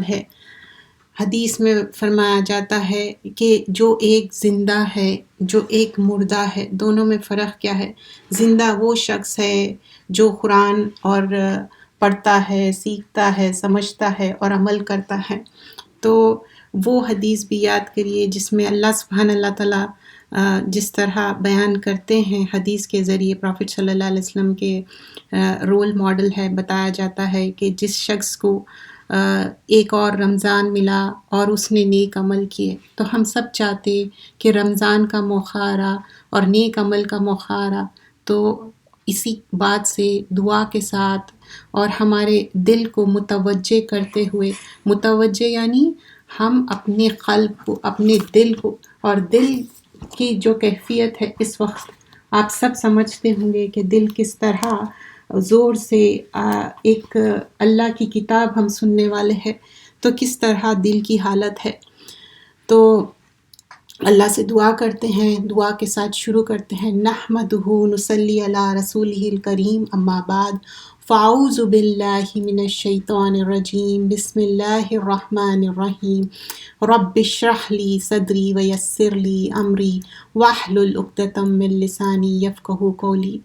ہے۔ حدیث میں فرمایا جاتا ہے کہ جو ایک زندہ ہے جو ایک مردہ ہے، دونوں میں فرق کیا ہے؟ زندہ وہ شخص ہے جو قرآن اور پڑھتا ہے، سیکھتا ہے، سمجھتا ہے اور عمل کرتا ہے۔ تو وہ حدیث بھی یاد کریے جس میں اللہ تعالیٰ جس طرح بیان کرتے ہیں حدیث کے ذریعے، پرافٹ صلی اللہ علیہ وسلم کے رول ماڈل ہے، بتایا جاتا ہے کہ جس شخص کو ایک اور رمضان ملا اور اس نے نیک عمل کیے، تو ہم سب چاہتے کہ رمضان کا موقع آ رہا اور نیک عمل کا موقع آ رہا، تو اسی بات سے دعا کے ساتھ اور ہمارے دل کو متوجہ کرتے ہوئے، متوجہ یعنی ہم اپنے قلب کو، اپنے دل کو، اور دل کی جو کیفیت ہے اس وقت آپ سب سمجھتے ہوں گے کہ دل کس طرح زور سے ایک اللہ کی کتاب ہم سننے والے ہیں تو کس طرح دل کی حالت ہے۔ تو اللہ سے دعا کرتے ہیں، دعا کے ساتھ شروع کرتے ہیں، نحمدہ نصلی علی رسولہ الکریم، اما بعد، فاعوذ باللہ من الشیطان الرجیم، بسم اللہ الرحمن الرحیم، رب اشرح لی صدری ویسر لی امری واحلل عقدۃ من لسانی یفقہوا قولی۔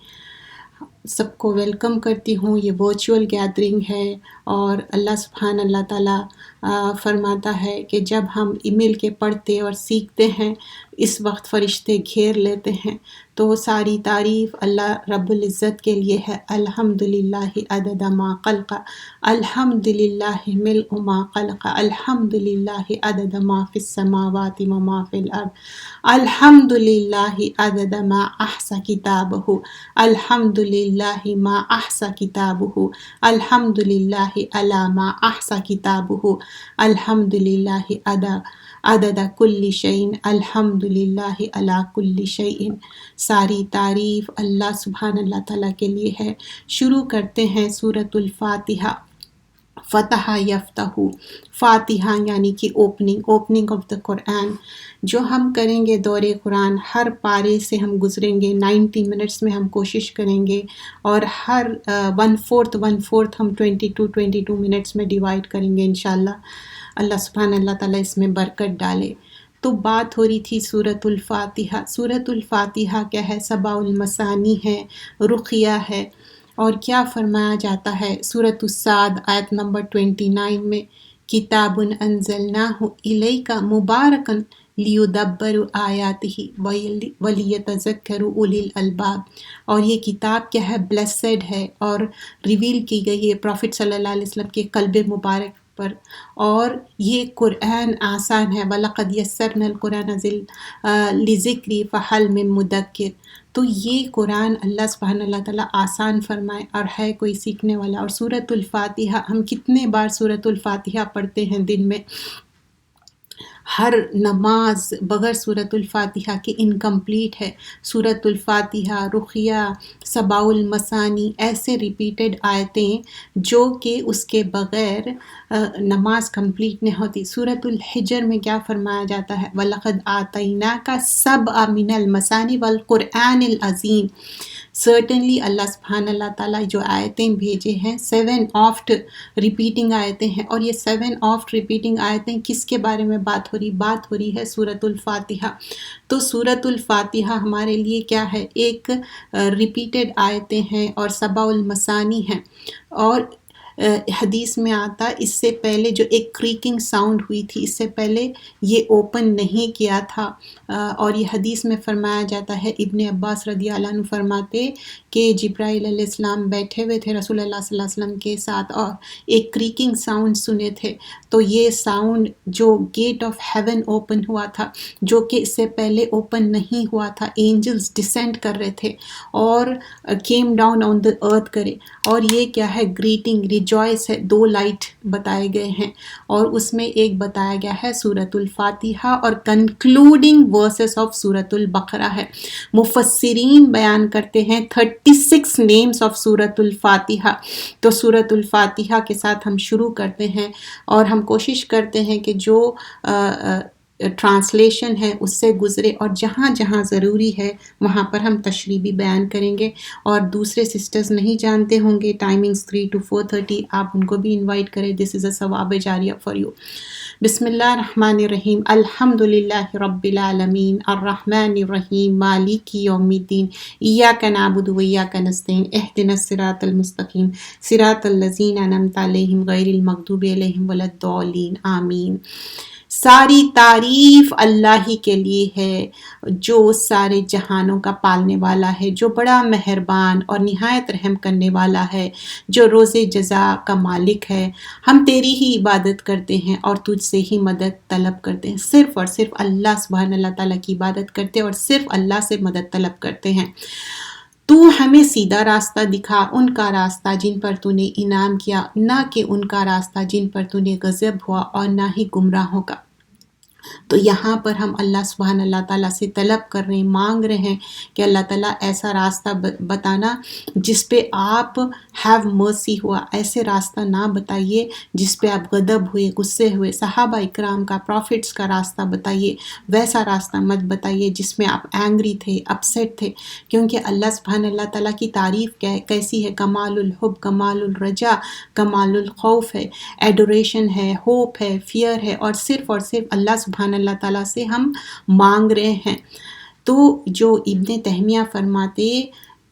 سب کو ویلکم کرتی ہوں، یہ ورچوئل گیدرنگ ہے اور اللہ تعالیٰ فرماتا ہے کہ جب ہم مل کے پڑھتے اور سیکھتے ہیں اس وقت فرشتے گھیر لیتے ہیں، تو ساری تعریف اللہ رب العزت کے لیے ہے۔ الحمدللہ عدد ما خلق، الحمدللہ ملء ما خلق، الحمدللہ عدد ما فی السماوات و ما فی الارض، الحمدللہ عدد ما احصى کتابہ، الحمدللہ ما احصى کتابہ، الحمدللہ علی ما احصى کتابہ، الحمدللہ عدد کل شیء، الحمدللہ علی کل شیء۔ ساری تعریف اللہ تعالیٰ کے لیے ہے۔ شروع کرتے ہیں سورۃ الفاتحہ۔ فتح یفتح، فاتحہ یعنی کہ اوپننگ آف دا قرآن، جو ہم کریں گے دور قرآن، ہر پارے سے ہم گزریں گے، 90 منٹس میں ہم کوشش کریں گے اور ہر 1/4 ہم 22 منٹس میں ڈیوائڈ کریں گے انشاءاللہ۔ اللہ تعالیٰ اس میں برکت ڈالے۔ تو بات ہو رہی تھی سورۃ الفاتحہ۔ سورۃ الفاتحہ کیا ہے؟ سبع المثانی ہے، رقیہ ہے۔ اور کیا فرمایا جاتا ہے سورۃ الصاد آیت نمبر 29 میں؟ کتاب انزلناہ الیک مبارک لیدبروا آیاتہ ولیتذکر اولی الالباب۔ اور یہ کتاب کیا ہے؟ بلیسڈ ہے اور ریویل کی گئی ہے پرافٹ صلی اللہ علیہ وسلم کے قلب مبارک پر، اور یہ قرآن آسان ہے۔ وَلَقَدْ يَسَّرْنَا الْقُرْآنَ لِذِكْرِ فَهَلْ مِن مُدَّكِّرٍ۔ تو یہ قرآن اللہ تعالیٰ آسان فرمائے اور ہے کوئی سیکھنے والا۔ اور سورۃ الفاتحہ، ہم کتنے بار سورۃ الفاتحہ پڑھتے ہیں دن میں؟ ہر نماز بغیر سورۃ الفاتحہ کے انکمپلیٹ ہے۔ سورۃ الفاتحہ، رقیہ، سبع المثانی، ایسے ریپیٹڈ آیتیں جو کہ اس کے بغیر نماز کمپلیٹ نہیں ہوتی۔ سورۃ الحجر میں کیا فرمایا جاتا ہے؟ وَلَقَدْ آتَيْنَاكَ سَبْعًا مِنَ الْمَثَانِي وَالْقُرْآنِ الْعَظِيمِ۔ سرٹنلی اللہ تعالیٰ جو آیتیں بھیجے ہیں 7 آفٹ ریپیٹنگ آیتیں ہیں، اور یہ 7 آفٹ ریپیٹنگ آیتیں کس کے بارے میں بات ہو رہی ہے؟ سورۃ الفاتحہ۔ تو سورۃ الفاتحہ ہمارے لیے کیا ہے؟ ایک ریپیٹڈ آیتیں ہیں اور سبع المثانی ہیں۔ اور حدیث میں آتا اس سے پہلے جو ایک کریکنگ ساؤنڈ ہوئی تھی، اس سے پہلے یہ اوپن نہیں کیا تھا، اور یہ حدیث میں فرمایا جاتا ہے، ابن عباس رضی اللہ عنہ فرماتے کہ جبرائیل علیہ السلام بیٹھے ہوئے تھے رسول اللہ صلی اللہ علیہ وسلم کے ساتھ اور ایک کریکنگ ساؤنڈ سنے تھے۔ تو یہ ساؤنڈ جو گیٹ آف ہیون اوپن ہوا تھا، جو کہ اس سے پہلے اوپن نہیں ہوا تھا، اینجلز ڈسینڈ کر رہے تھے اور کیم ڈاؤن آن دی ارتھ کرے۔ اور یہ کیا ہے؟ گریٹنگ، ریجوائس ہے۔ 2 لائٹ بتائے گئے ہیں اور اس میں ایک بتایا گیا ہے سورۃ الفاتحہ، اور کنکلوڈنگ ورسز آف سورۃ البقرہ ہے۔ مفسرین بیان کرتے ہیں 36 نیمز آف سورۃ الفاتحہ۔ تو سورۃ الفاتحہ کے ساتھ ہم شروع کرتے ہیں اور ہم کوشش کرتے ہیں کہ جو ٹرانسلیشن ہے اس سے گزرے، اور جہاں جہاں ضروری ہے وہاں پر ہم تشریح بھی بیان کریں گے. اور دوسرے سسٹرز نہیں جانتے ہوں گے ٹائمنگز 3 to 4:30، آپ ان کو بھی انوائٹ کریں. دس از اے ثواب جاریہ فار یو. بسم اللہ الرحمن الرحیم. الحمد للہ رب العالمین الرحمن الرحیم مالک یوم الدین ایاک نعبد و ایاک نستعین اہدنا الصراط المستقیم صراط الذین انعمت علیہم غیر المغضوب علیہم ولا الضالین آمین. ساری تعریف اللہ ہی کے لیے ہے جو سارے جہانوں کا پالنے والا ہے، جو بڑا مہربان اور نہایت رحم کرنے والا ہے، جو روز جزا کا مالک ہے. ہم تیری ہی عبادت کرتے ہیں اور تجھ سے ہی مدد طلب کرتے ہیں. صرف اور صرف اللہ سبحانہ اللہ تعالیٰ کی عبادت کرتے ہیں اور صرف اللہ سے مدد طلب کرتے ہیں. تو ہمیں سیدھا راستہ دکھا، ان کا راستہ جن پر تو نے انعام کیا، نہ کہ ان کا راستہ جن پر تو نے غضب ہوا، اور نہ ہی گمراہوں کا. تو یہاں پر ہم اللہ سبحانہ اللہ تعالیٰ سے طلب کر رہے ہیں، مانگ رہے ہیں کہ اللہ تعالیٰ ایسا راستہ بتانا جس پہ آپ ہیو مرسی ہوا. ایسے راستہ نہ بتائیے جس پہ آپ غضب ہوئے، غصے ہوئے. صحابہ اکرام کا، پروفٹس کا راستہ بتائیے، ویسا راستہ مت بتائیے جس میں آپ اینگری تھے، اپسیٹ تھے. کیونکہ اللہ سبحانہ اللہ تعالیٰ کی تعریف کیسی ہے؟ کمال الحب، کمال الرجا، کمال الخوف ہے، ایڈوریشن ہے، ہوپ ہے، فیئر ہے، اور صرف اللہ سبحانہ اللہ تعالیٰ سے ہم مانگ رہے ہیں. تو جو ابن تیمیہ فرماتے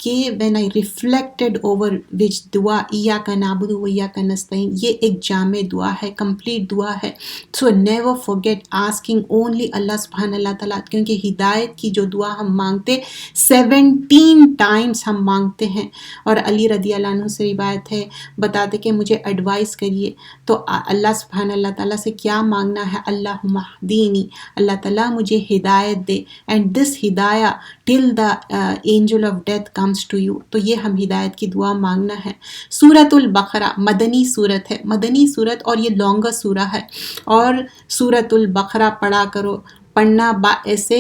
کہ when I reflected over which دعا ایاک نعبد و ایاک نستعین، یہ ایک جامع دعا ہے، کمپلیٹ دعا ہے. So never forget asking only اللہ سبحانہ اللہ تعالیٰ، کیونکہ ہدایت کی جو دعا ہم مانگتے 17 times ہم مانگتے ہیں. اور علی رضی اللہ عنہ سے روایت ہے، بتاتے کہ مجھے ایڈوائز کریے تو اللہ سبحانہ اللہ تعالیٰ سے کیا مانگنا ہے؟ اللہم اہدینی، اللہ تعالیٰ مجھے ہدایت دے. اینڈ دس ہدایہ till the angel of death comes to you. تو یہ ہم ہدایت کی دعا مانگنا ہے. سورۃ البقرہ مدنی سورت ہے، مدنی سورت، اور یہ لانگر سورہ ہے. اور سورۃ البقرہ پڑھا کرو، پڑھنا باعث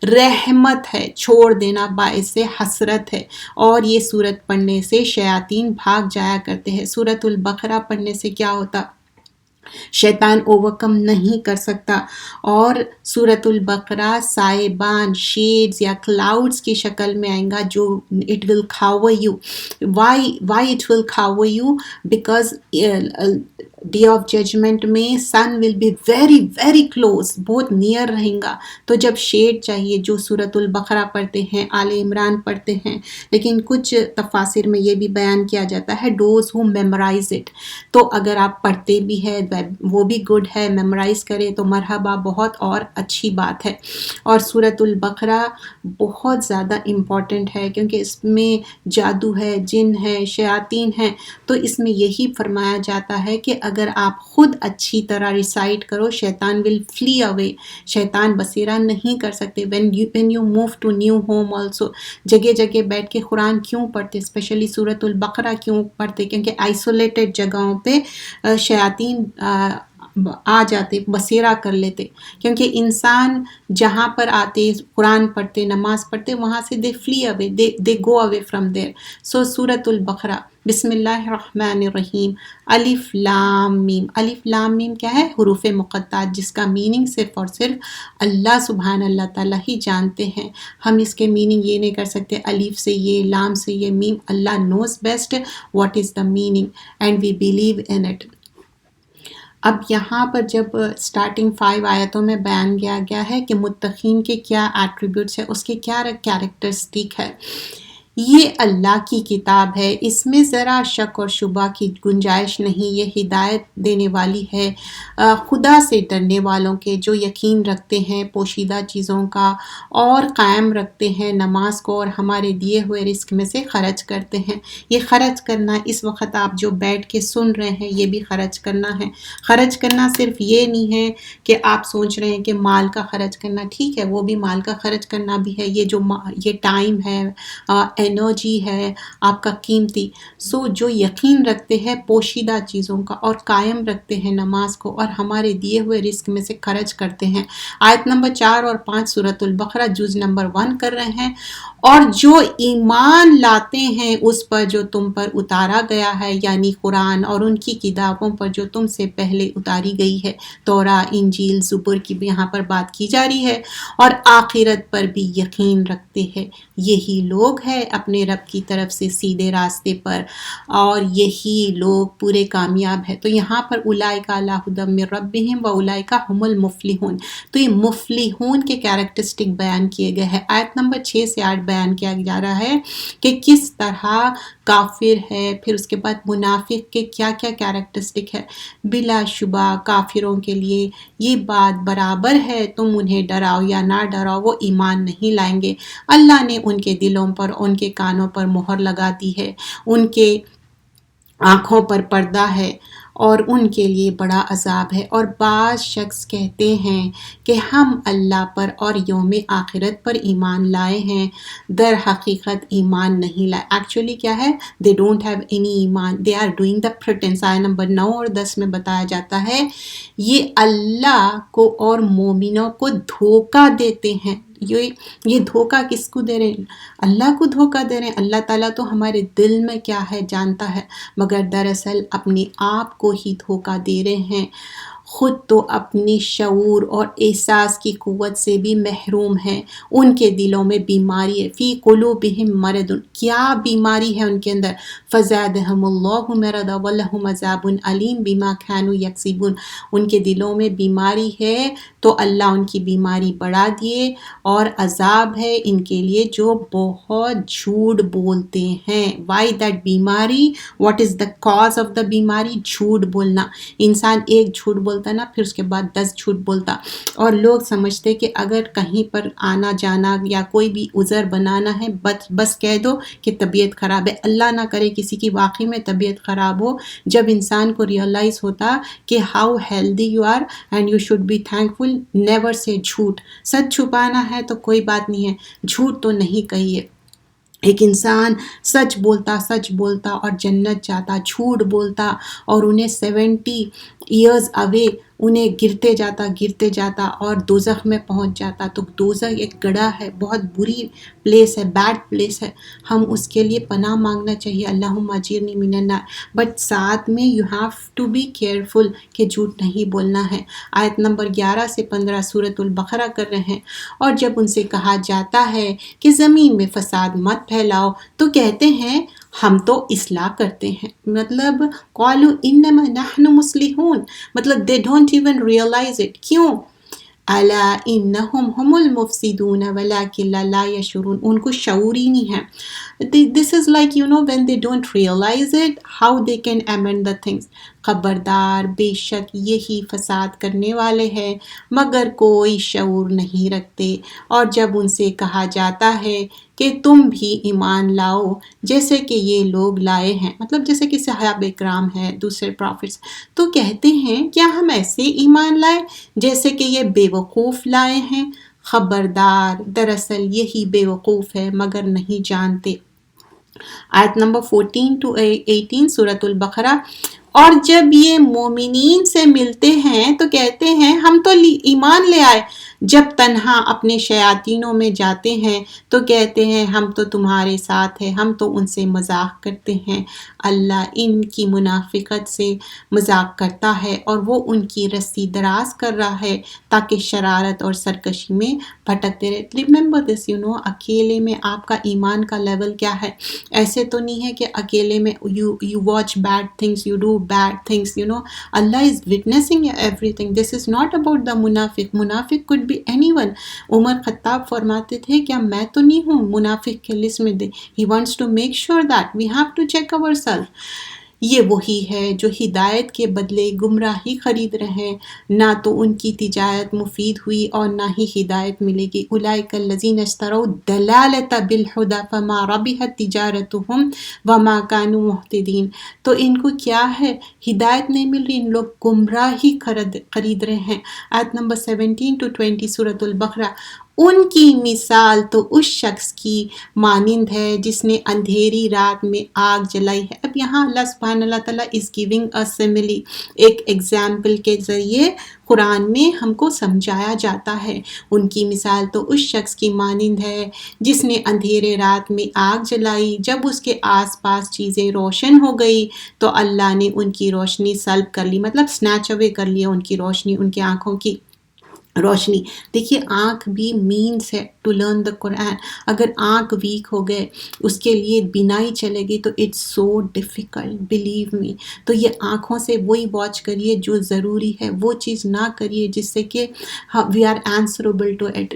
رحمت ہے، چھوڑ دینا باعث حسرت ہے. اور یہ سورت پڑھنے سے شیاطین بھاگ جایا کرتے ہیں. سورۃ البقرہ پڑھنے سے کیا ہوتا؟ شیطان اوورکم نہیں کر سکتا. اور سورۃ البقرہ سائبان، شیڈز یا کلاؤڈز کی شکل میں آئیں گا جو it will cover you. Why it will cover you? Because day of judgment میں sun will be very very close, بہت نیئر رہیں گا. تو جب شیڈ چاہیے، جو سورۃ البقرہ پڑھتے ہیں، آل عمران پڑھتے ہیں، لیکن کچھ تفاسیر میں یہ بھی بیان کیا جاتا ہے دوز ہو میمورائز اٹ. تو اگر آپ پڑھتے بھی ہے وہ بھی گڈ ہے، میمورائز کرے تو مرحبا، بہت اور اچھی بات ہے. اور سورۃ البقرہ بہت زیادہ امپورٹنٹ ہے کیونکہ اس میں جادو ہے، جن ہے، شیاطین ہیں. تو اس میں یہی فرمایا جاتا ہے کہ اگر آپ خود اچھی طرح ریسائٹ کرو، شیطان ول فلی اوے. شیطان بسیرا نہیں کر سکتے. when you move to new home also، جگہ جگہ بیٹھ کے قرآن کیوں پڑھتے؟ اسپیشلی سورۃ البقرہ کیوں پڑھتے؟ کیونکہ آئسولیٹڈ جگہوں پہ شیاطین آ جاتے، بسیرا کر لیتے. کیونکہ انسان جہاں پر آتے، قرآن پڑھتے، نماز پڑھتے، وہاں سے دے فلی اوے، دے گو اوے فرام دیر. سو سورۃ البقرہ، بسم اللہ الرحمن الرحیم. الف لام میم. الف لام میم کیا ہے؟ حروف مقطعات، جس کا میننگ صرف اور صرف اللہ سبحانہ اللہ تعالیٰ ہی جانتے ہیں. ہم اس کے میننگ یہ نہیں کر سکتے الف سے یہ، لام سے یہ، میم. اللہ knows best what is the meaning and we believe in it. اب یہاں پر جب سٹارٹنگ 5 آیتوں میں بیان کیا گیا ہے کہ متقین کے کیا ایٹریبیوٹس ہے، اس کے کیا کیریکٹرسٹک ہے. یہ اللہ کی کتاب ہے، اس میں ذرا شک اور شبہ کی گنجائش نہیں. یہ ہدایت دینے والی ہے خدا سے ڈرنے والوں کے، جو یقین رکھتے ہیں پوشیدہ چیزوں کا اور قائم رکھتے ہیں نماز کو، اور ہمارے دیے ہوئے رزق میں سے خرچ کرتے ہیں. یہ خرچ کرنا، اس وقت آپ جو بیٹھ کے سن رہے ہیں، یہ بھی خرچ کرنا ہے. خرچ کرنا صرف یہ نہیں ہے کہ آپ سوچ رہے ہیں کہ مال کا خرچ کرنا، ٹھیک ہے وہ بھی مال کا خرچ کرنا بھی ہے. یہ جو یہ ٹائم ہے، انرجی ہے آپ کا قیمتی. سو جو یقین رکھتے ہیں پوشیدہ چیزوں کا اور قائم رکھتے ہیں نماز کو اور ہمارے دیے ہوئے رزق میں سے خرچ کرتے ہیں. آیت نمبر 4 اور 5 سورۃ البقرہ جز نمبر 1 کر رہے ہیں. اور جو ایمان لاتے ہیں اس پر جو تم پر اتارا گیا ہے یعنی قرآن اور ان کی کتابوں پر جو تم سے پہلے اتاری گئی ہے، توراہ، انجیل، زبور کی بھی یہاں پر بات کی جا رہی ہے، اور آخرت پر بھی یقین رکھتے ہیں، یہی لوگ ہیں اپنے رب کی طرف سے سیدھے راستے پر، اور یہی لوگ پورے کامیاب ہیں. تو یہاں پر اولئک علی ھدی من ربہم واولئک ھم المفلحون. تو یہ مفلحون کے کیریکٹرسٹک بیان کیے گئے ہیں. آیت نمبر 6 سے 8 بیان کیا جا رہا ہے کہ کس طرح کافر ہے، پھر اس کے بعد منافق کے کیا کیا کیریکٹرسٹک ہے. بلا شبہ کافروں کے لیے یہ بات برابر ہے، تم انہیں ڈراؤ یا نہ ڈراؤ، وہ ایمان نہیں لائیں گے. اللہ نے ان کے دلوں پر، ان کے کانوں پر مہر لگا دی ہے، ان کے آنکھوں پر پردہ ہے، اور ان کے لیے بڑا عذاب ہے. اور بعض شخص کہتے ہیں کہ ہم اللہ پر اور یوم آخرت پر ایمان لائے ہیں، در حقیقت ایمان نہیں لائے. ایکچولی کیا ہے، they don't have any ایمان، they are doing the pretense. آیت نمبر 9 اور 10 میں بتایا جاتا ہے یہ اللہ کو اور مومنوں کو دھوکہ دیتے ہیں. یہ دھوکہ کس کو دے رہے ہیں؟ اللہ کو دھوکہ دے رہے ہیں. اللہ تعالیٰ تو ہمارے دل میں کیا ہے جانتا ہے، مگر دراصل اپنے آپ کو ہی دھوکہ دے رہے ہیں. خود تو اپنی شعور اور احساس کی قوت سے بھی محروم ہیں. ان کے دلوں میں بیماری ہے. فی قلوبہم مرض، کیا بیماری ہے ان کے اندر؟ فزادہم اللہ مرضا ولہم عذاب علیم بما کانوا یکسبون. ان کے دلوں میں بیماری ہے تو اللہ ان کی بیماری بڑھا دیے، اور عذاب ہے ان کے لیے جو بہت جھوٹ بولتے ہیں. وائی دیٹ بیماری؟ What is the cause of the بیماری؟ جھوٹ بولنا. انسان ایک جھوٹ بولتا نا، پھر اس کے بعد 10 جھوٹ بولتا، اور لوگ سمجھتے کہ اگر کہیں پر آنا جانا یا کوئی بھی عذر بنانا ہے بس کہہ دو کہ طبیعت خراب ہے. اللہ نہ کرے کسی کی واقعی میں طبیعت خراب ہو. جب انسان کو ریئلائز ہوتا کہ how healthy you are and you should be thankful, never say جھوٹ. سچ چھپانا ہے تو کوئی بات نہیں ہے، جھوٹ تو نہیں کہیے. ایک انسان سچ بولتا اور جنت جاتا، جھوٹ بولتا اور انہیں 70 ایئرز اوے انہیں گرتے جاتا اور دوزخ میں پہنچ جاتا. تو دوزخ ایک گڑھا ہے، بہت بری پلیس ہے، بیڈ پلیس ہے. ہم اس کے لیے پناہ مانگنا چاہیے، اللہم اجرنی من النار. بٹ ساتھ میں you have to be careful کہ جھوٹ نہیں بولنا ہے. آیت نمبر 11 سے 15 سورۃ البقرہ کر رہے ہیں. اور جب ان سے کہا جاتا ہے کہ زمین میں فساد مت پھیلاؤ تو کہتے ہیں ہم تو اصلاح کرتے ہیں. مطلب قالوا انما نحن مصلحون، مطلب they don't even realize it. کیوں؟ الا انہم هم المفسدون ولکن لا یشعرون. ان کو شعور ہی نہیں ہے. This is like when they don't realize it, how they can amend the things. خبردار، بے شک یہی فساد کرنے والے ہیں مگر کوئی شعور نہیں رکھتے. اور جب ان سے کہا جاتا ہے کہ تم بھی ایمان لاؤ جیسے کہ یہ لوگ لائے ہیں، مطلب جیسے کہ صحابہ کرام ہیں، دوسرے پروفٹس، تو کہتے ہیں کیا ہم ایسے ایمان لائے جیسے کہ یہ بے وقوف لائے ہیں؟ خبردار، دراصل یہی بے وقوف ہے مگر نہیں جانتے. آیت نمبر 14 to 18 سورۃ البقرہ. اور جب یہ مومنین سے ملتے ہیں تو کہتے ہیں ہم تو ایمان لے آئے. جب تنہا اپنے شیاطینوں میں جاتے ہیں تو کہتے ہیں ہم تو تمہارے ساتھ ہیں، ہم تو ان سے مذاق کرتے ہیں. اللہ ان کی منافقت سے مذاق کرتا ہے اور وہ ان کی رسی دراز کر رہا ہے تاکہ شرارت اور سرکشی میں بھٹکتے رہے. ریممبر دس، اکیلے میں آپ کا ایمان کا لیول کیا ہے. ایسے تو نہیں ہے کہ اکیلے میں you watch bad things, you do bad things, Allah is witnessing everything. This is not about the munafiq. Munafiq could be anyone. عمر خطاب فرماتے تھے کیا میں تو نہیں ہوں منافق کے لسٹ میں دے. He wants to make sure that we have to check ourselves. یہ وہی ہے جو ہدایت کے بدلے گمراہی خرید رہے ہیں. نہ تو ان کی تجارت مفید ہوئی اور نہ ہی ہدایت ملے گی. اولئک الذین اشتروا الضلالۃ بالہدی فما ربحت تجارتہم وما کانوا مہتدین. تو ان کو کیا ہے، ہدایت نہیں مل رہی، ان لوگ گمراہی خرید رہے ہیں. آیت نمبر 17 to 20 سورۃ البقرہ. ان کی مثال تو اس شخص کی مانند ہے جس نے اندھیری رات میں آگ جلائی ہے. اب یہاں اللہ سبحانہ اللہ تعالیٰ از گیونگ اے سملی، ایک ایگزامپل کے ذریعے قرآن میں ہم کو سمجھایا جاتا ہے. ان کی مثال تو اس شخص کی مانند ہے جس نے اندھیرے رات میں آگ جلائی، جب اس کے آس پاس چیزیں روشن ہو گئی تو اللہ نے ان کی روشنی سلب کر لی، مطلب سنیچ اوے کر لیا ان کی روشنی، ان کی آنکھوں کی روشنی. دیکھیے آنکھ بھی مینس ہے ٹو لرن دا قرآن. اگر آنکھ ویک ہو گئے، اس کے لیے بینائی چلے گی تو it's so difficult, believe me. تو یہ آنکھوں سے وہی واچ کریے جو ضروری ہے، وہ چیز نہ کریے جس سے کہ we are answerable to it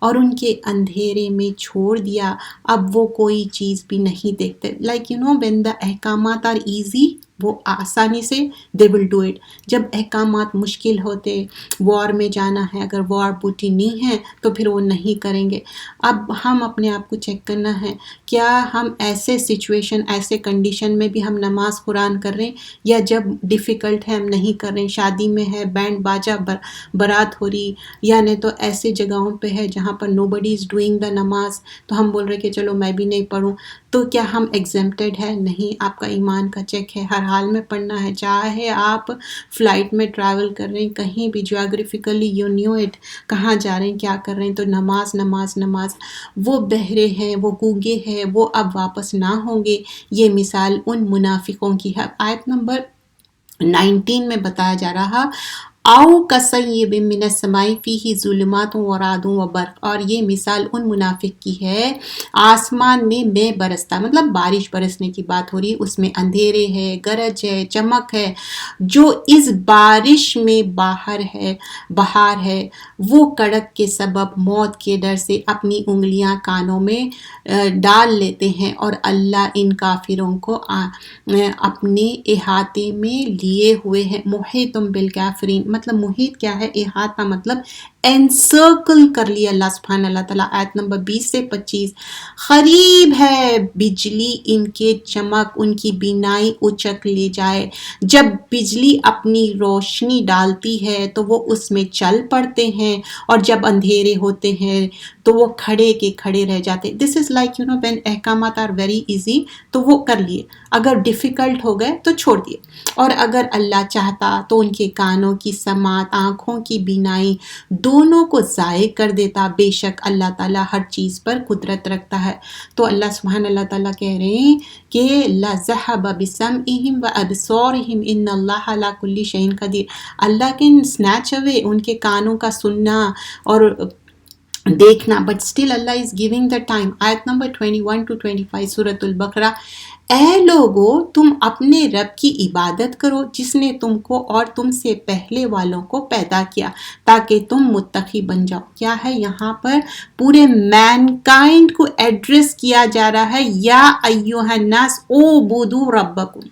اور ان کے اندھیرے میں چھوڑ دیا. اب وہ کوئی چیز بھی نہیں دیکھتے. لائک وین دا احکامات آر ایزی، وہ آسانی سے دے ول ڈو اٹ. جب احکامات مشکل ہوتے، وار میں جانا ہے، اگر وار بوٹی نہیں ہے تو پھر وہ نہیں کریں گے. اب ہم اپنے آپ کو چیک کرنا ہے، کیا ہم ایسے سچویشن، ایسے کنڈیشن میں بھی ہم نماز قرآن کر رہے ہیں، یا جب ڈیفیکلٹ ہے ہم نہیں کر رہے ہیں، شادی میں ہے، بینڈ باجا برات ہو رہی، یا نہیں تو ایسے جگہوں پہ ہے جہاں پر نو بڈی از ڈوئنگ دا نماز، تو ہم بول رہے کہ چلو میں بھی نہیں پڑھوں. تو کیا ہم ایگزمپٹیڈ ہے؟ نہیں. آپ کا ایمان کا چیک ہے، ہر حال میں پڑھنا ہے. چاہے آپ فلائٹ میں ٹریول کر رہے ہیں، کہیں بھی جیوگرافیکلی یو نیو اٹ، کہاں جا رہے ہیں، کیا کر رہے ہیں، تو نماز نماز نماز. وہ بہرے ہیں، وہ گونگے ہیں، وہ اب واپس نہ ہوں گے. یہ مثال ان منافقوں کی ہے. آیت نمبر 19 میں بتایا جا رہا، او کصیب من السماء فیہ ظلمات ورعد وبرق. اور یہ مثال ان منافق کی ہے، آسمان میں برستا، مطلب بارش برسنے کی بات ہو رہی ہے، اس میں اندھیرے ہے، گرج ہے، چمک ہے. جو اس بارش میں بہار ہے، وہ کڑک کے سبب موت کے ڈر سے اپنی انگلیاں کانوں میں ڈال لیتے ہیں، اور اللہ ان کافروں کو اپنے احاطے میں لیے ہوئے ہیں. محیط بالکافرین، مطلب محیط کیا ہے؟ احاطہ، مطلب انسرکل کر لیا اللہ سبحانہ اللہ تعالیٰ. آیت نمبر 20 سے 25، قریب ہے بجلی ان کے چمک، ان کی بینائی اچک لے جائے. جب بجلی اپنی روشنی ڈالتی ہے تو وہ اس میں چل پڑتے ہیں، اور جب اندھیرے ہوتے ہیں تو وہ کھڑے کے کھڑے رہ جاتے. دس از لائک when احکامات آر ویری ایزی تو وہ کر لیے، اگر ڈیفیکلٹ ہو گئے تو چھوڑ دیے. اور اگر اللہ چاہتا تو ان کے کانوں کی سماعت، آنکھوں کی بینائی، دونوں کو ضائع کر دیتا. بے شک اللہ تعالیٰ ہر چیز پر قدرت رکھتا ہے. تو اللہ سبحانہ اللہ تعالیٰ کہہ رہے ہیں کہ لَذَهَبَ بِسَمْعِهِمْ وَأَبْصَارِهِمْ إِنَّ اللَّهَ عَلَىٰ كُلِّ شَيْءٍ قَدِيرٌ. اللہ کین snatch away ان کے کانوں کا سننا اور دیکھنا، but still Allah is giving the time. آیت نمبر 21 to 25 سورۃ البقرہ. اے لوگو، تم اپنے رب کی عبادت کرو جس نے تم کو اور تم سے پہلے والوں کو پیدا کیا تاکہ تم متقی بن جاؤ. کیا ہے یہاں پر؟ پورے مین کائنڈ کو ایڈریس کیا جا رہا ہے. یا ایھا الناس اعبدوا ربکم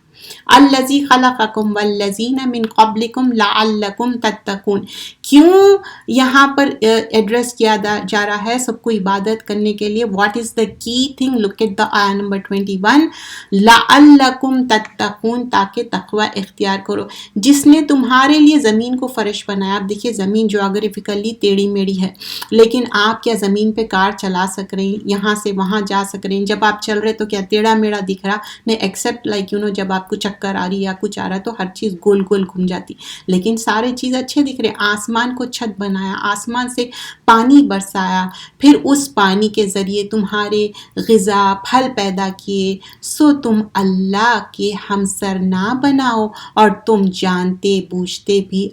الذی خلقکم والذین من قبلکم لعلکم تتقون. کیوں یہاں پر ایڈریس کیا جا رہا ہے سب کو عبادت کرنے کے لیے؟ واٹ از دا کی تھنگ؟ لک ایٹ دا آیت نمبر 21، لعلکم تتقون، تاکہ تقوی اختیار کرو. جس نے تمہارے لیے زمین کو فرش بنایا. آپ دیکھیے زمین جیوگرافیکلی ٹیڑھی میڑھی ہے، لیکن آپ کیا زمین پہ کار چلا سک رہے ہیں، یہاں سے وہاں جا سک رہے ہیں؟ جب آپ چل رہے تو کیا ٹیڑھا میڑھا دکھ رہا؟ نہیں، ایکسیپٹ لائک جب آپ کو چکر آ رہی ہے یا کچھ آ رہا ہے تو ہر چیز گول گول گھوم جاتی، لیکن سارے چیز اچھے دکھ رہے. آسمان کو چھت بنایا، آسمان سے پانی برسایا، پھر اس پانی کے ذریعے تمہارے غذا پھل پیدا کیے. سو تم اللہ کے ہمسر نہ بناؤ، اور تم جانتے بوجھتے بھی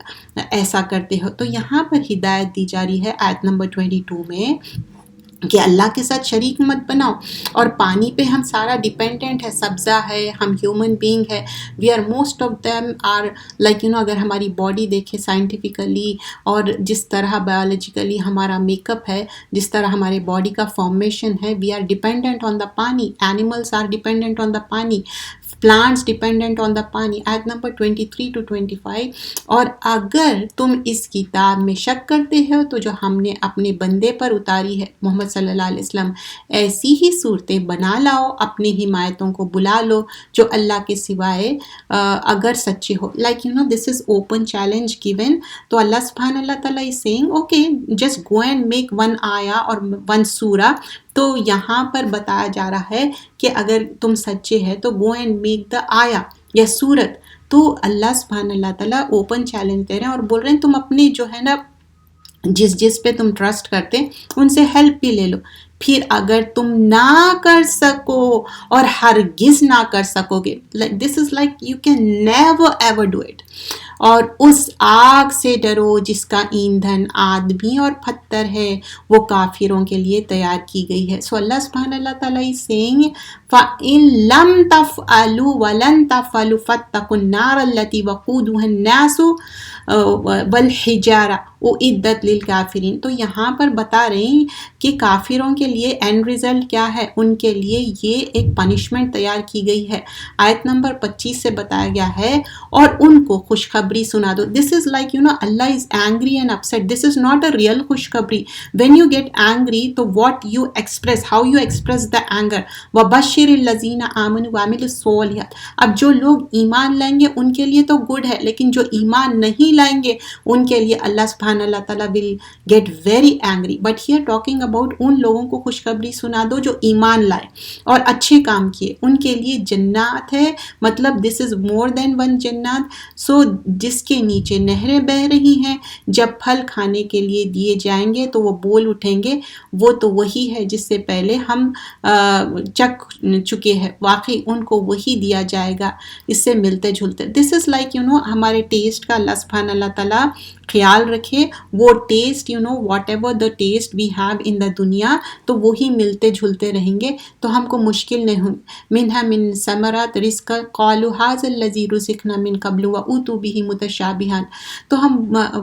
ایسا کرتے ہو. تو یہاں پر ہدایت دی جا رہی ہے آیت نمبر 22 میں کہ اللہ کے ساتھ شریک مت بناؤ. اور پانی پہ ہم سارا ڈیپینڈنٹ ہے، سبزہ ہے، ہم ہیومن بینگ ہے، we are most of them are like اگر ہماری باڈی دیکھے سائنٹیفکلی اور جس طرح بایولوجیکلی ہمارا میک اپ ہے، جس طرح ہمارے باڈی کا فارمیشن ہے، وی آر ڈیپینڈنٹ آن دا پانی. اینیملس آر ڈیپینڈنٹ آن دا پانی. plants dependent on the پانی. آیت نمبر 23 to 25. اور اگر تم اس کتاب میں شک کرتے ہو تو جو ہم نے اپنے بندے پر اتاری ہے محمد صلی اللہ علیہ وسلم، ایسی ہی صورتیں بنا لاؤ، اپنی حمایتوں کو بلا لو جو اللہ کے سوائے اگر سچے ہو. like this is open challenge given. تو اللہ سبحانہ اللہ تعالیٰ is saying okay just go and make one آیا اور one سورہ. تو یہاں پر بتایا جا رہا ہے کہ اگر تم سچے ہیں تو go and make the آیا یا سورت. تو اللہ سبحانہ اللہ تعالیٰ اوپن چیلنج دے رہے ہیں اور بول رہے ہیں تم اپنی جو ہے نا جس پہ تم ٹرسٹ کرتے ان سے ہیلپ بھی لے لو. پھر اگر تم نہ کر سکو اور ہرگز نہ کر سکو گے، this is like you can never ever do it. اور اس آگ سے ڈرو جس کا ایندھن آدمی اور پتھر ہے، وہ کافروں کے لیے تیار کی گئی ہے. سو اللہ سبحانہ اللہ تعالیٰ is saying فَإِن لَمْ تَفْعَلُوا وَلَن تَفْعَلُوا فَاتَّقُوا النَّارَ الَّتِي وَقُودُهَا النَّاسُ وَالْحِجَارَةُ اُعِدَّتْ لِلْكَافِرِينَ. تو یہاں پر بتا رہے ہیں کہ کافروں کے لیے اینڈ ریزلٹ کیا ہے، ان کے لیے یہ ایک پنشمنٹ تیار کی گئی ہے. آیت نمبر 25 سے بتایا گیا ہے اور ان کو خوشخبری سنا دو. دس از لائک اللہ is angry and upset. This is not a real خوشخبری. وین یو گیٹ اینگری تو what you express, how you express the anger. وبشر الذین آمنوا وعملوا الصالحات. اب جو لوگ ایمان لائیں گے ان کے لیے تو گڈ ہے، لیکن جو ایمان نہیں لائیں گے ان کے لیے اللہ سبحانہ اللہ تعالیٰ will get very angry. But here talking about ان لوگوں کو خوشخبری سنا دو جو ایمان لائے اور اچھے کام کیے، ان کے لیے جنات ہے. مطلب دس از مور دین ون جنات. سو جس کے نیچے نہریں بہہ رہی ہیں، جب پھل کھانے کے لیے دیے جائیں گے تو وہ بول اٹھیں گے وہ تو وہی ہے جس سے پہلے ہم چک چکے ہیں. واقعی ان کو وہی دیا جائے گا، اس سے ملتے جھلتے. دس از لائک ہمارے ٹیسٹ کا اللہ سبحانہ اللہ تعالیٰ خیال رکھے. وہ test whatever the test we have in the دنیا، تو وہی ملتے جھلتے رہیں گے تو ہم کو مشکل نہیں ہوئی. منہا من ثمرات رزق قالوا ھذا الذی رزقنا من قبل واتوا به متشابہا. تو ہم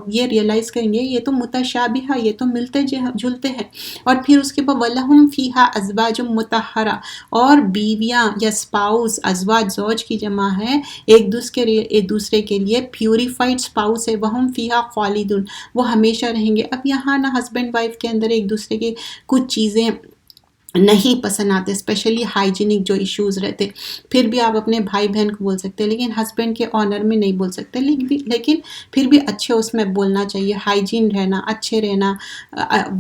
یہ ریئلائز کریں گے یہ تو متشابہ، یہ تو ملتے جھلتے ہیں. اور پھر اس کے بعد وَلَهُمْ فِيهَا أَزْوَاجٌ مُطَهَّرَةٌ، اور بیویاں یا اسپاؤس، ازواج زوج کی جمع ہے، ایک دوسرے کے لیے پیوریفائڈ اسپاؤس ہے. وَهُمْ فِيهَا خالدون، وہ ہمیشہ رہیں گے. اب یہاں نا ہسبینڈ وائف کے اندر ایک دوسرے کے کچھ چیزیں نہیں پسند آتے، اسپیشلی ہائیجینک جو ایشوز رہتے. پھر بھی آپ اپنے بھائی بہن کو بول سکتے ہیں لیکن ہسبینڈ کے آنر میں نہیں بول سکتے. لیکن پھر بھی اچھے اس میں بولنا چاہیے. ہائیجین رہنا، اچھے رہنا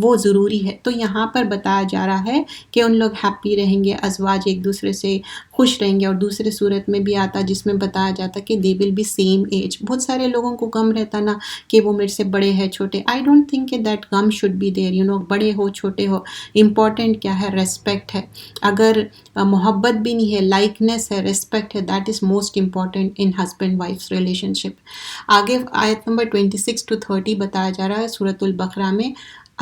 وہ ضروری ہے. تو یہاں پر بتایا جا رہا ہے کہ ان لوگ ہیپی رہیں گے، ازواج ایک دوسرے سے خوش رہیں گے. اور دوسرے صورت میں بھی آتا جس میں بتایا جاتا کہ دے ول بی سیم ایج. بہت سارے لوگوں کو غم رہتا نا کہ وہ میرے سے بڑے ہیں چھوٹے. آئی ڈونٹ تھنک کہ دیٹ غم شوڈ بی دیر. بڑے ہو چھوٹے ہو، امپورٹنٹ کیا ہے؟ ریسپیکٹ ہے. اگر محبت بھی نہیں ہے، لائکنیس ہے، ریسپیکٹ ہے، that is most important in husband wife relation. آگے آیت نمبر 26 to 30 بتایا جا رہا ہے سورۃ البقرہ میں.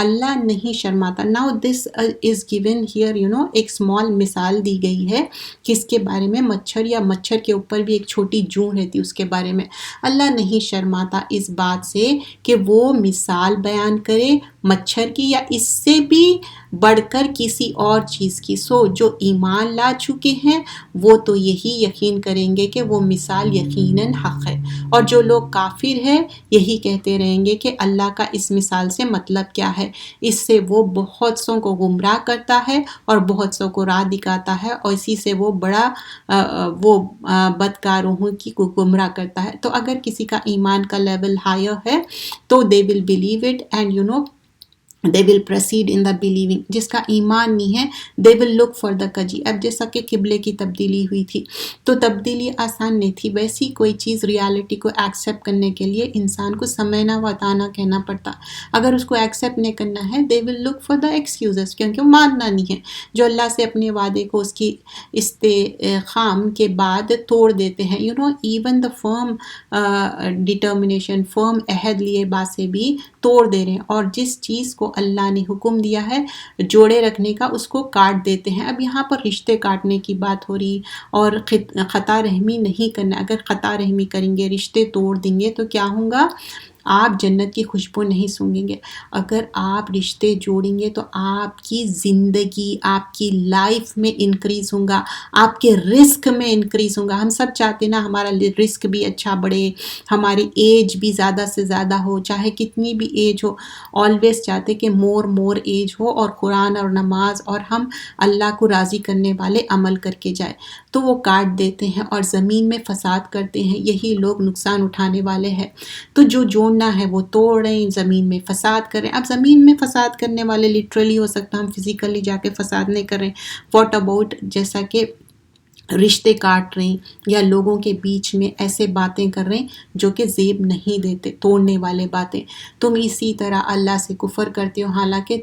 اللہ نہیں شرماتا. Now this is given here ایک اسمال مثال دی گئی ہے کس کے بارے میں؟ مچھر، یا مچھر کے اوپر بھی ایک چھوٹی جوں رہتی اس کے بارے میں. اللہ نہیں شرماتا اس بات سے کہ وہ مثال بیان کرے مچھر کی یا اس سے بھی بڑھ کر کسی اور چیز کی. سو جو ایمان لا چکے ہیں وہ تو یہی یقین کریں گے کہ وہ مثال یقیناً حق ہے. اور جو لوگ کافر ہیں یہی کہتے رہیں گے کہ اللہ کا اس مثال سے مطلب کیا ہے. اس سے وہ بہت سوں کو گمراہ کرتا ہے اور بہت سوں کو راہ دکھاتا ہے، اور اسی سے وہ بڑا بدکاروں کی کو گمراہ کرتا ہے. تو اگر کسی کا ایمان کا لیول ہائر ہے تو they will believe it and they will proceed in the believing. جس کا ایمان نہیں ہے they will look for the کجی. اب جیسا کہ قبلے کی تبدیلی ہوئی تھی تو تبدیلی آسان نہیں تھی، ویسی کوئی چیز ریالٹی کو ایکسیپٹ کرنے کے لیے انسان کو سمجھنا بتانا کہنا پڑتا. اگر اس کو ایکسیپٹ نہیں کرنا ہے they will look for the excuses، کیونکہ وہ ماننا نہیں ہے. جو اللہ سے اپنے وعدے کو اس کی استحقام کے بعد توڑ دیتے ہیں. even the firm determination، firm عہد لیے بات سے بھی توڑ دے رہے ہیں، اور جس چیز کو اللہ نے حکم دیا ہے جوڑے رکھنے کا اس کو کاٹ دیتے ہیں. اب یہاں پر رشتے کاٹنے کی بات ہو رہی اور خطا رحمی نہیں کرنا. اگر خطا رحمی کریں گے، رشتے توڑ دیں گے تو کیا ہوگا؟ آپ جنت کی خوشبو نہیں سونگیں گے. اگر آپ رشتے جوڑیں گے تو آپ کی زندگی، آپ کی لائف میں انکریز ہوگا، آپ کے رزق میں انکریز ہوگا. ہم سب چاہتے ہیں نا ہمارا رزق بھی اچھا بڑھے، ہماری ایج بھی زیادہ سے زیادہ ہو، چاہے کتنی بھی ایج ہو. آلویز چاہتے کہ مور ایج ہو اور قرآن اور نماز اور ہم اللہ کو راضی کرنے والے عمل کر کے جائے. تو وہ کاٹ دیتے ہیں اور زمین میں فساد کرتے ہیں. یہی لوگ نقصان اٹھانے والے ہیں. تو جو جوڑنا ہے وہ توڑ رہے ہیں، زمین میں فساد کر رہے ہیں. اب زمین میں فساد کرنے والے لٹرلی ہو سکتا ہم فزیکلی جا کے فساد نہیں کر رہے ہیں. واٹ اباؤٹ جیسا کہ رشتے کاٹ رہے ہیں یا لوگوں کے بیچ میں ایسے باتیں کر رہے ہیں جو کہ زیب نہیں دیتے، توڑنے والے باتیں. تم اسی طرح اللہ سے کفر کرتے ہو، حالانکہ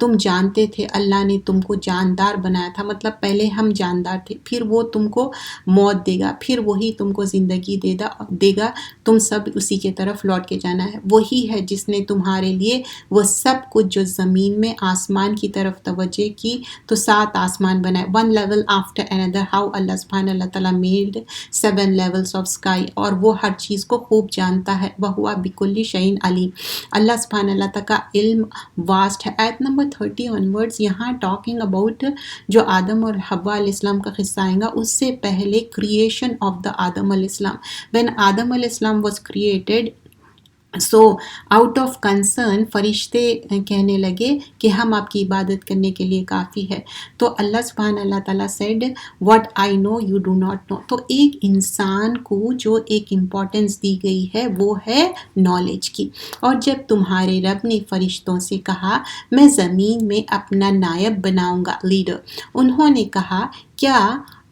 تم جانتے تھے اللہ نے تم کو جاندار بنایا تھا. مطلب پہلے ہم جاندار تھے، پھر وہ تم کو موت دے گا، پھر وہی تم کو زندگی دے گا. تم سب اسی کے طرف لوٹ کے جانا ہے. وہی ہے جس نے تمہارے لیے وہ سب کچھ جو زمین میں آسمان کی طرف توجہ کی تو 7 آسمان بنائے. 1 level after another. how اللہ سبحانہ اللہ تعالیٰ made 7 levels of sky. اور وہ ہر چیز کو خوب جانتا ہے. وَهُوَ بِكُلِّ شَيْءٍ عَلِيمٌ. اللہ سبحانہ اللہ تعالیٰ کا علم واسٹ ہے. آیت نمبر 30 onwards یہاں ٹاکنگ اباؤٹ جو آدم اور حوا علیہ السلام کا قصہ آئے گا، اس سے پہلے کریشن آف دا آدم علیہ السلام. when آدم علیہ السلام was created, so out of concern فرشتے کہنے لگے کہ ہم آپ کی عبادت کرنے کے لیے کافی ہے. تو اللہ سبحانہ اللہ تعالیٰ said what I know you do not know. تو ایک انسان کو جو ایک امپورٹنس دی گئی ہے وہ ہے نالج کی. اور جب تمہارے رب نے فرشتوں سے کہا میں زمین میں اپنا نائب بناؤں گا، لیڈر، انہوں نے کہا کیا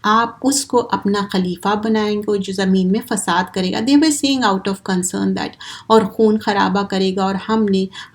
آپ اس کو اپنا خلیفہ بنائیں گے جو زمین میں فساد کرے گا. they were saying out of concern that اور خون خرابہ کرے گا. اور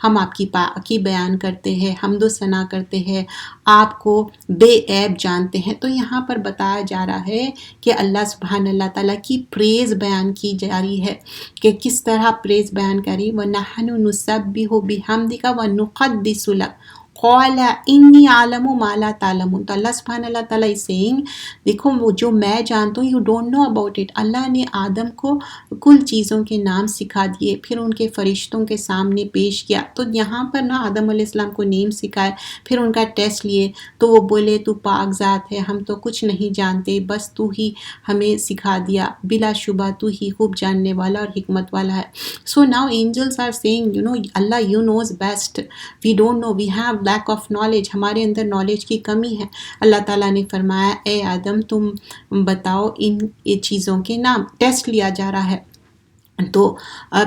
ہم آپ کی پاکی بیان کرتے ہیں، حمد و ثنا کرتے ہیں، آپ کو بے عیب جانتے ہیں. تو یہاں پر بتایا جا رہا ہے کہ اللہ سبحانہ اللہ تعالیٰ کی پریز بیان کی جا رہی ہے کہ کس طرح پریز بیان کری. وَنَحْنُ نُسَبِّحُ بِحَمْدِكَ وَنُقَدِّسُ لَكَ قَالَ إِنِّي أَعْلَمُ مَا لَا تَعْلَمُونَ. تو اللہ سبحانہ اللہ تعالیٰ is saying دیکھو وہ جو میں جانتا ہوں you don't know about it. اللہ نے آدم کو کل چیزوں کے نام سکھا دیے، پھر ان کے فرشتوں کے سامنے پیش کیا. تو یہاں پر نا آدم علیہ السلام کو نیم سکھائے، پھر ان کا ٹیسٹ لیے تو وہ بولے تو پاک ذات ہے، ہم تو کچھ نہیں جانتے، بس تو ہی ہمیں سکھا دیا، بلا شبہ تو ہی خوب جاننے والا اور حکمت والا ہے. So now angels are saying Allah you knows best, we don't know, we have lack of knowledge, ہمارے اندر نالج کی کمی ہے. اللہ تعالیٰ نے فرمایا اے آدم تم بتاؤ ان چیزوں کے نام. ٹیسٹ لیا جا رہا ہے. تو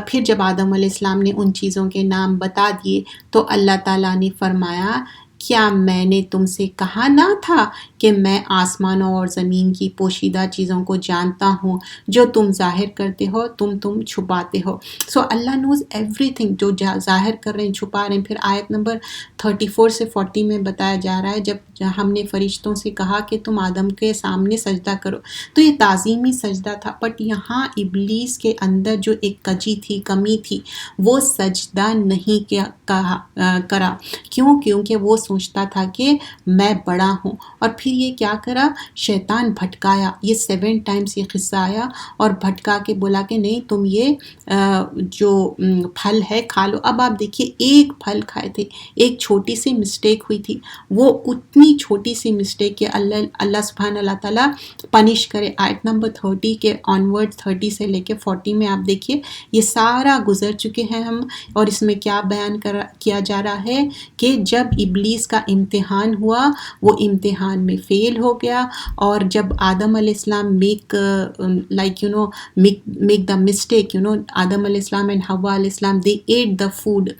پھر جب آدم علیہ السلام نے ان چیزوں کے نام بتا دیے تو اللہ تعالیٰ نے فرمایا کیا میں نے تم سے کہا نہ تھا کہ میں آسمانوں اور زمین کی پوشیدہ چیزوں کو جانتا ہوں، جو تم ظاہر کرتے ہو تم چھپاتے ہو. سو اللہ نوز ایوری تھنگ، جو ظاہر کر رہے ہیں چھپا رہے ہیں. پھر آیت نمبر 34 سے 40 میں بتایا جا رہا ہے جب ہم نے فرشتوں سے کہا کہ تم آدم کے سامنے سجدہ کرو، تو یہ تعظیمی سجدہ تھا. بٹ یہاں ابلیس کے اندر جو ایک کجی تھی، کمی تھی، وہ سجدہ نہیں کرا. کیونکہ وہ سوچتا تھا کہ میں بڑا ہوں. اور پھر یہ کیا کرا، شیطان بھٹکایا. یہ 7 times یہ قصہ آیا اور بھٹکا کے بولا کہ نہیں تم یہ جو پھل ہے کھا لو. اب آپ دیکھیے ایک پھل کھائے تھے، ایک چھوٹی سی مسٹیک ہوئی تھی، وہ اتنی چھوٹی سی مسٹیک کہ اللہ سبحانہ اللہ تعالیٰ پنش کرے. آیت نمبر 30 کے آنورڈ 30 سے لے کے 40 میں آپ دیکھیے یہ سارا گزر چکے ہیں ہم. اور اس میں کیا بیان کیا جا رہا ہے کہ جب ابلیس کا امتحان ہوا وہ امتحان میں فیل ہو گیا. اور جب آدم علیہ السلام میک دا مسٹیک، آدم علیہ السلام اینڈ حوا علیہ السلام they ate the food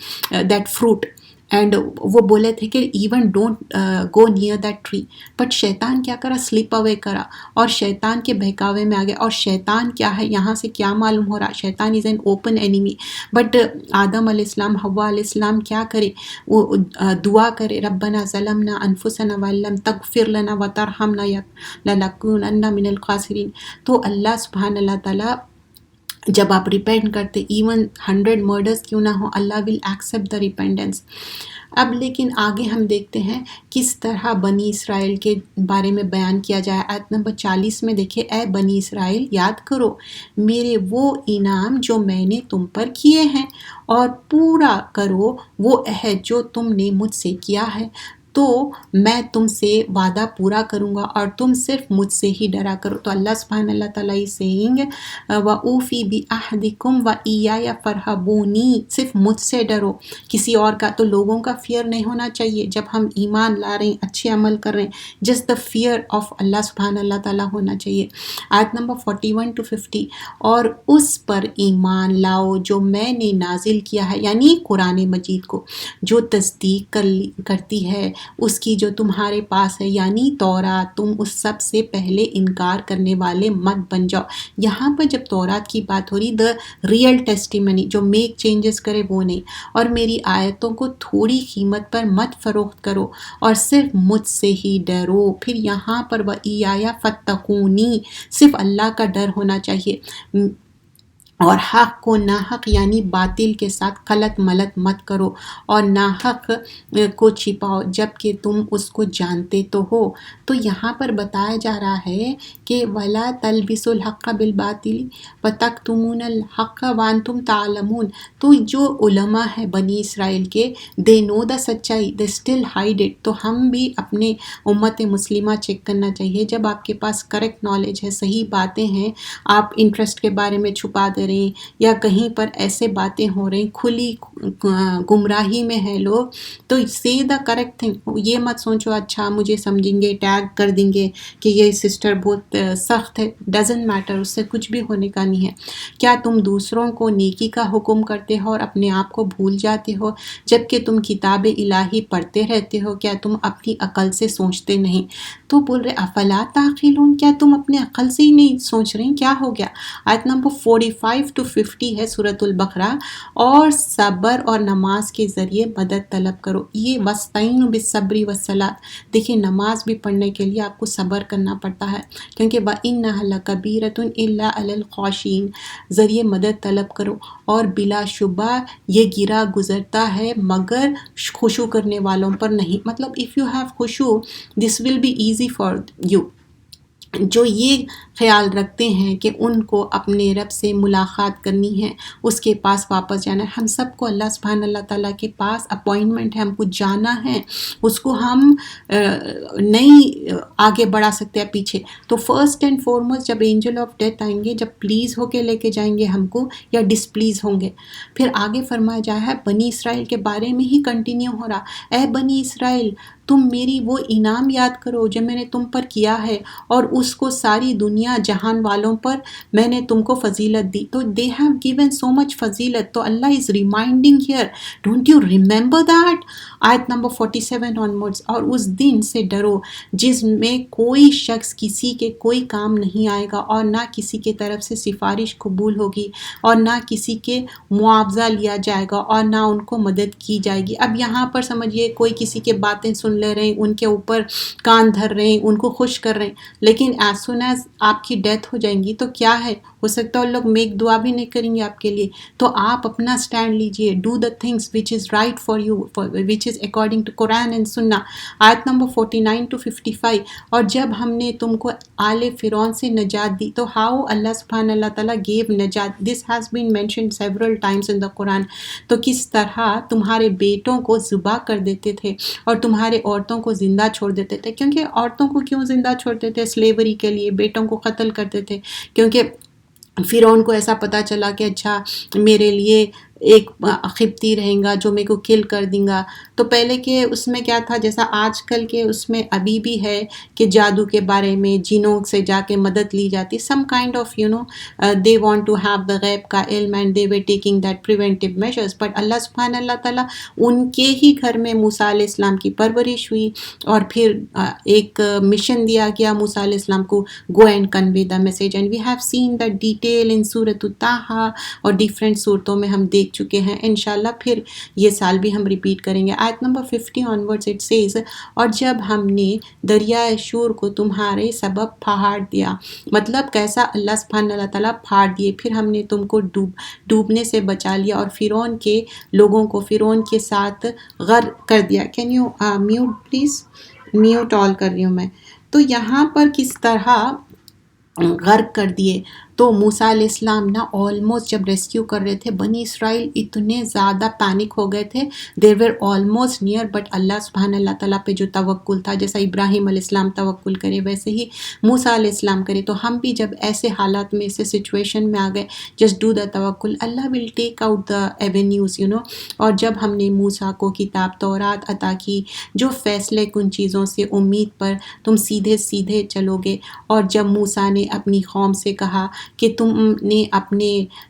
that fruit and وہ بولے تھے کہ even don't go near that tree. But شیطان کیا کرا، سلپ اوے کرا اور شیطان کے بہکاوے میں آ گیا. اور شیطان کیا ہے، یہاں سے کیا معلوم ہو رہا، شیطان is an open enemy. But آدم علیہ السلام حوا علیہ السلام کیا کرے، وہ دعا کرے ربنا ظلمنا انفسنا وان لم تغفر لنا وترحمنا لنکونن من الخاسرین. تو اللہ سبحانہ اللہ تعالیٰ جب آپ ریپینٹ کرتے ایون 100 مرڈرز کیوں نہ ہو، اللہ ول ایکسیپٹ دا ریپینٹنس. اب لیکن آگے ہم دیکھتے ہیں کس طرح بنی اسرائیل کے بارے میں بیان کیا جائے. آیت نمبر 40 میں دیکھیں، اے بنی اسرائیل یاد کرو میرے وہ انعام جو میں نے تم پر کیے ہیں، اور پورا کرو وہ عہد جو تم نے مجھ سے کیا ہے، تو میں تم سے وعدہ پورا کروں گا اور تم صرف مجھ سے ہی ڈرا کرو. تو اللہ سبحانہ اللہ تعالیٰ is saying وَأُوفِي بِعَهْدِكُمْ وَإِيَّايَ فَارْهَبُونِی، صرف مجھ سے ڈرو، کسی اور کا تو لوگوں کا فیئر نہیں ہونا چاہیے. جب ہم ایمان لا رہے ہیں، اچھے عمل کر رہے ہیں، just the fear of Allah سبحانہ اللہ تعالیٰ ہونا چاہیے. آیت نمبر 41 to 50، اور اس پر ایمان لاؤ جو میں نے نازل کیا ہے، یعنی قرآن مجید کو، جو تصدیق کرتی ہے اس کی جو تمہارے پاس ہے، یعنی تورات. تم اس سب سے پہلے انکار کرنے والے مت بن جاؤ. یہاں پر جب تورات کی بات ہو رہی، دا ریئل ٹیسٹیمنی، جو میک چینجز کرے وہ نہیں. اور میری آیتوں کو تھوڑی قیمت پر مت فروخت کرو اور صرف مجھ سے ہی ڈرو. پھر یہاں پر وَإِيَّايَ فَاتَّقُونِی، صرف اللہ کا ڈر ہونا چاہیے، اور حق کو ناحق یعنی باطل کے ساتھ خلط ملط مت کرو، اور ناحق کو چھپاؤ جب کہ تم اس کو جانتے تو ہو. تو یہاں پر بتایا جا رہا ہے کہ وَلَا تَلْبِسُوا الْحَقَّ بِالْبَاطِلِ وَتَكْتُمُونَ الْحَقَّ وَأَنْتُمْ تَعْلَمُونَ. تو جو علماء ہیں بنی اسرائیل کے، دے نو دا سچائی، دے اسٹل ہائڈ اٹ. تو ہم بھی اپنے امت مسلمہ چیک کرنا چاہیے، جب آپ کے پاس کریکٹ نالج ہے، صحیح باتیں ہیں، آپ انٹرسٹ کے بارے میں چھپا دے رہے ہیں، یا کہیں پر ایسے باتیں ہو رہی کھلی گمراہی میں ہے لوگ، تو سی دا کریکٹ تھنگ. یہ مت سوچو اچھا مجھے سمجھیں گے، ٹیگ کر دیں گے کہ یہ سسٹر بہت سخت ہے. ڈزنٹ میٹر، اس سے کچھ بھی ہونے کا نہیں ہے. کیا تم دوسروں کو نیکی کا حکم کرتے ہو اور اپنے آپ کو بھول جاتے ہو جبکہ تم کتاب الہی پڑھتے رہتے ہو؟ کیا تم اپنی عقل سے سوچتے نہیں؟ تو بول رہے افلا تعقلون، کیا تم اپنے عقل سے ہی نہیں سوچ رہے ہیں؟ کیا ہو گیا؟ آیت نمبر 45 to 50 ہے سورۃ البقرہ. اور صبر اور نماز کے ذریعے مدد طلب کرو. یہ وَاسْتَعِینُوا بِالصَّبْرِ وَالصَّلَاةِ، دیکھیں نماز بھی پڑھنے کے لیے آپ کو صبر کرنا پڑتا ہے، کیونکہ وَإِنَّهَا لَكَبِیرَةٌ إِلَّا عَلَى الْخَاشِعِینَ، ذریعے مدد طلب کرو، اور بلا شبہ یہ گرا گزرتا ہے مگر خشوع کرنے والوں پر نہیں. مطلب if you have خشوع this will be easy for you. جو یہ خیال رکھتے ہیں کہ ان کو اپنے رب سے ملاقات کرنی ہے، اس کے پاس واپس جانا ہے. ہم سب کو اللہ سبحانہ اللہ تعالیٰ کے پاس اپوائنٹمنٹ ہے، ہم کو جانا ہے، اس کو ہم نہیں آگے بڑھا سکتے ہیں پیچھے. تو فرسٹ اینڈ فارموسٹ جب اینجل آف ڈیتھ آئیں گے، جب پلیز ہو کے لے کے جائیں گے ہم کو یا ڈسپلیز ہوں گے. پھر آگے فرمایا جایا ہے بنی اسرائیل کے بارے میں ہی کنٹینیو ہو رہا، اے بنی اسرائیل تم میری وہ انعام یاد کرو جو میں نے تم پر کیا ہے، اور اس کو ساری دنیا جہان والوں پر میں نے تم کو فضیلت دی. تو they have given so much فضیلت. تو اللہ is reminding here, don't you remember that؟ آیت نمبر 47 onwards، اور اس دن سے ڈرو جس میں کوئی شخص کسی کے کوئی کام نہیں آئے گا، اور نہ کسی کے طرف سے سفارش قبول ہوگی، اور نہ کسی کے معاوضہ لیا جائے گا، اور نہ ان کو مدد کی جائے گی. اب یہاں پر سمجھیے کوئی کسی کے باتیں سن لے رہے ہیں، ان کے اوپر کان دھر رہے ہیں، ان کو خوش کر رہے ہیں، لیکن ایز سون ایز آپ کی ڈیتھ ہو جائیں گی تو کیا ہے، ہو سکتا ہے لوگ میک دعا بھی نہیں کریں گے آپ کے لیے. تو آپ اپنا سٹینڈ لیجئے، do the things which is right for you, which is according to Quran and Sunnah. آیت نمبر 49 to 55، اور جب ہم نے تم کو آل فرعون سے نجات دی، تو ہاؤ اللہ سبحانہ اللہ تعالیٰ گیو نجات، this has been mentioned several times in the Quran. تو کس طرح تمہارے بیٹوں کو ذبح کر دیتے تھے اور تمہارے عورتوں کو زندہ چھوڑ دیتے تھے. کیونکہ عورتوں کو کیوں زندہ چھوڑتے تھے؟ سلیوری کے لیے. بیٹوں کو قتل کرتے تھے کیونکہ فرعون کو ایسا پتہ چلا کہ اچھا میرے لیے ایک قبطی رہیں گا جو میرے کو کل کر دیں گا. تو پہلے کے اس میں کیا تھا، جیسا آج کل کے اس میں ابھی بھی ہے کہ جادو کے بارے میں جنوں سے جا کے مدد لی جاتی، some kind of they want to have the غیب کا علم and they were taking that preventive measures. but اللہ سبحانہ اللہ تعالیٰ ان کے ہی گھر میں موسیٰ علیہ السلام کی پرورش ہوئی، اور پھر ایک مشن دیا گیا موسیٰ علیہ السلام کو، go and convey the message. and we have seen that detail in سورۃ طٰہٰ اور ڈیفرنٹ صورتوں میں ہم دیکھ دیکھ چکے ہیں، انشاءاللہ پھر یہ سال بھی ہم ریپیٹ کریں گے۔ آیت نمبر 50 آنورڈز اٹ سیز، اور جب ہم نے دریائے شور کو تمہارے سبب پھاڑ دیا، مطلب کیسا، اللہ سبحانہ اللہ تعالیٰ پھاڑ دیے، پھر ہم نے تم کو ڈوبنے سے بچا لیا اور فرعون کے لوگوں کو فرعون کے ساتھ غرق کر دیا۔ Can you mute please, mute all کر رہی ہوں میں۔ تو یہاں پر کس طرح غرق کر دیے، تو موسیٰ علیہ السلام نا آلموسٹ جب ریسکیو کر رہے تھے، بنی اسرائیل اتنے زیادہ پینک ہو گئے تھے، دے ور آلموسٹ نیئر، بٹ اللہ سبحانہ اللہ تعالیٰ پہ جو توکل تھا، جیسا ابراہیم علیہ السلام توکل کرے ویسے ہی موسیٰ علیہ السلام کرے، تو ہم بھی جب ایسے حالات میں، ایسے سچویشن میں آ گئے، جسٹ ڈو دا توکل، اللہ ول ٹیک آؤٹ دا ایونیوز اور جب ہم نے موسیٰ کو کتاب تورات عطا کی، جو فیصلے کن چیزوں سے امید پر تم سیدھے سیدھے چلو گے، اور جب موسیٰ نے اپنی قوم سے کہا کہ تم نے اپنے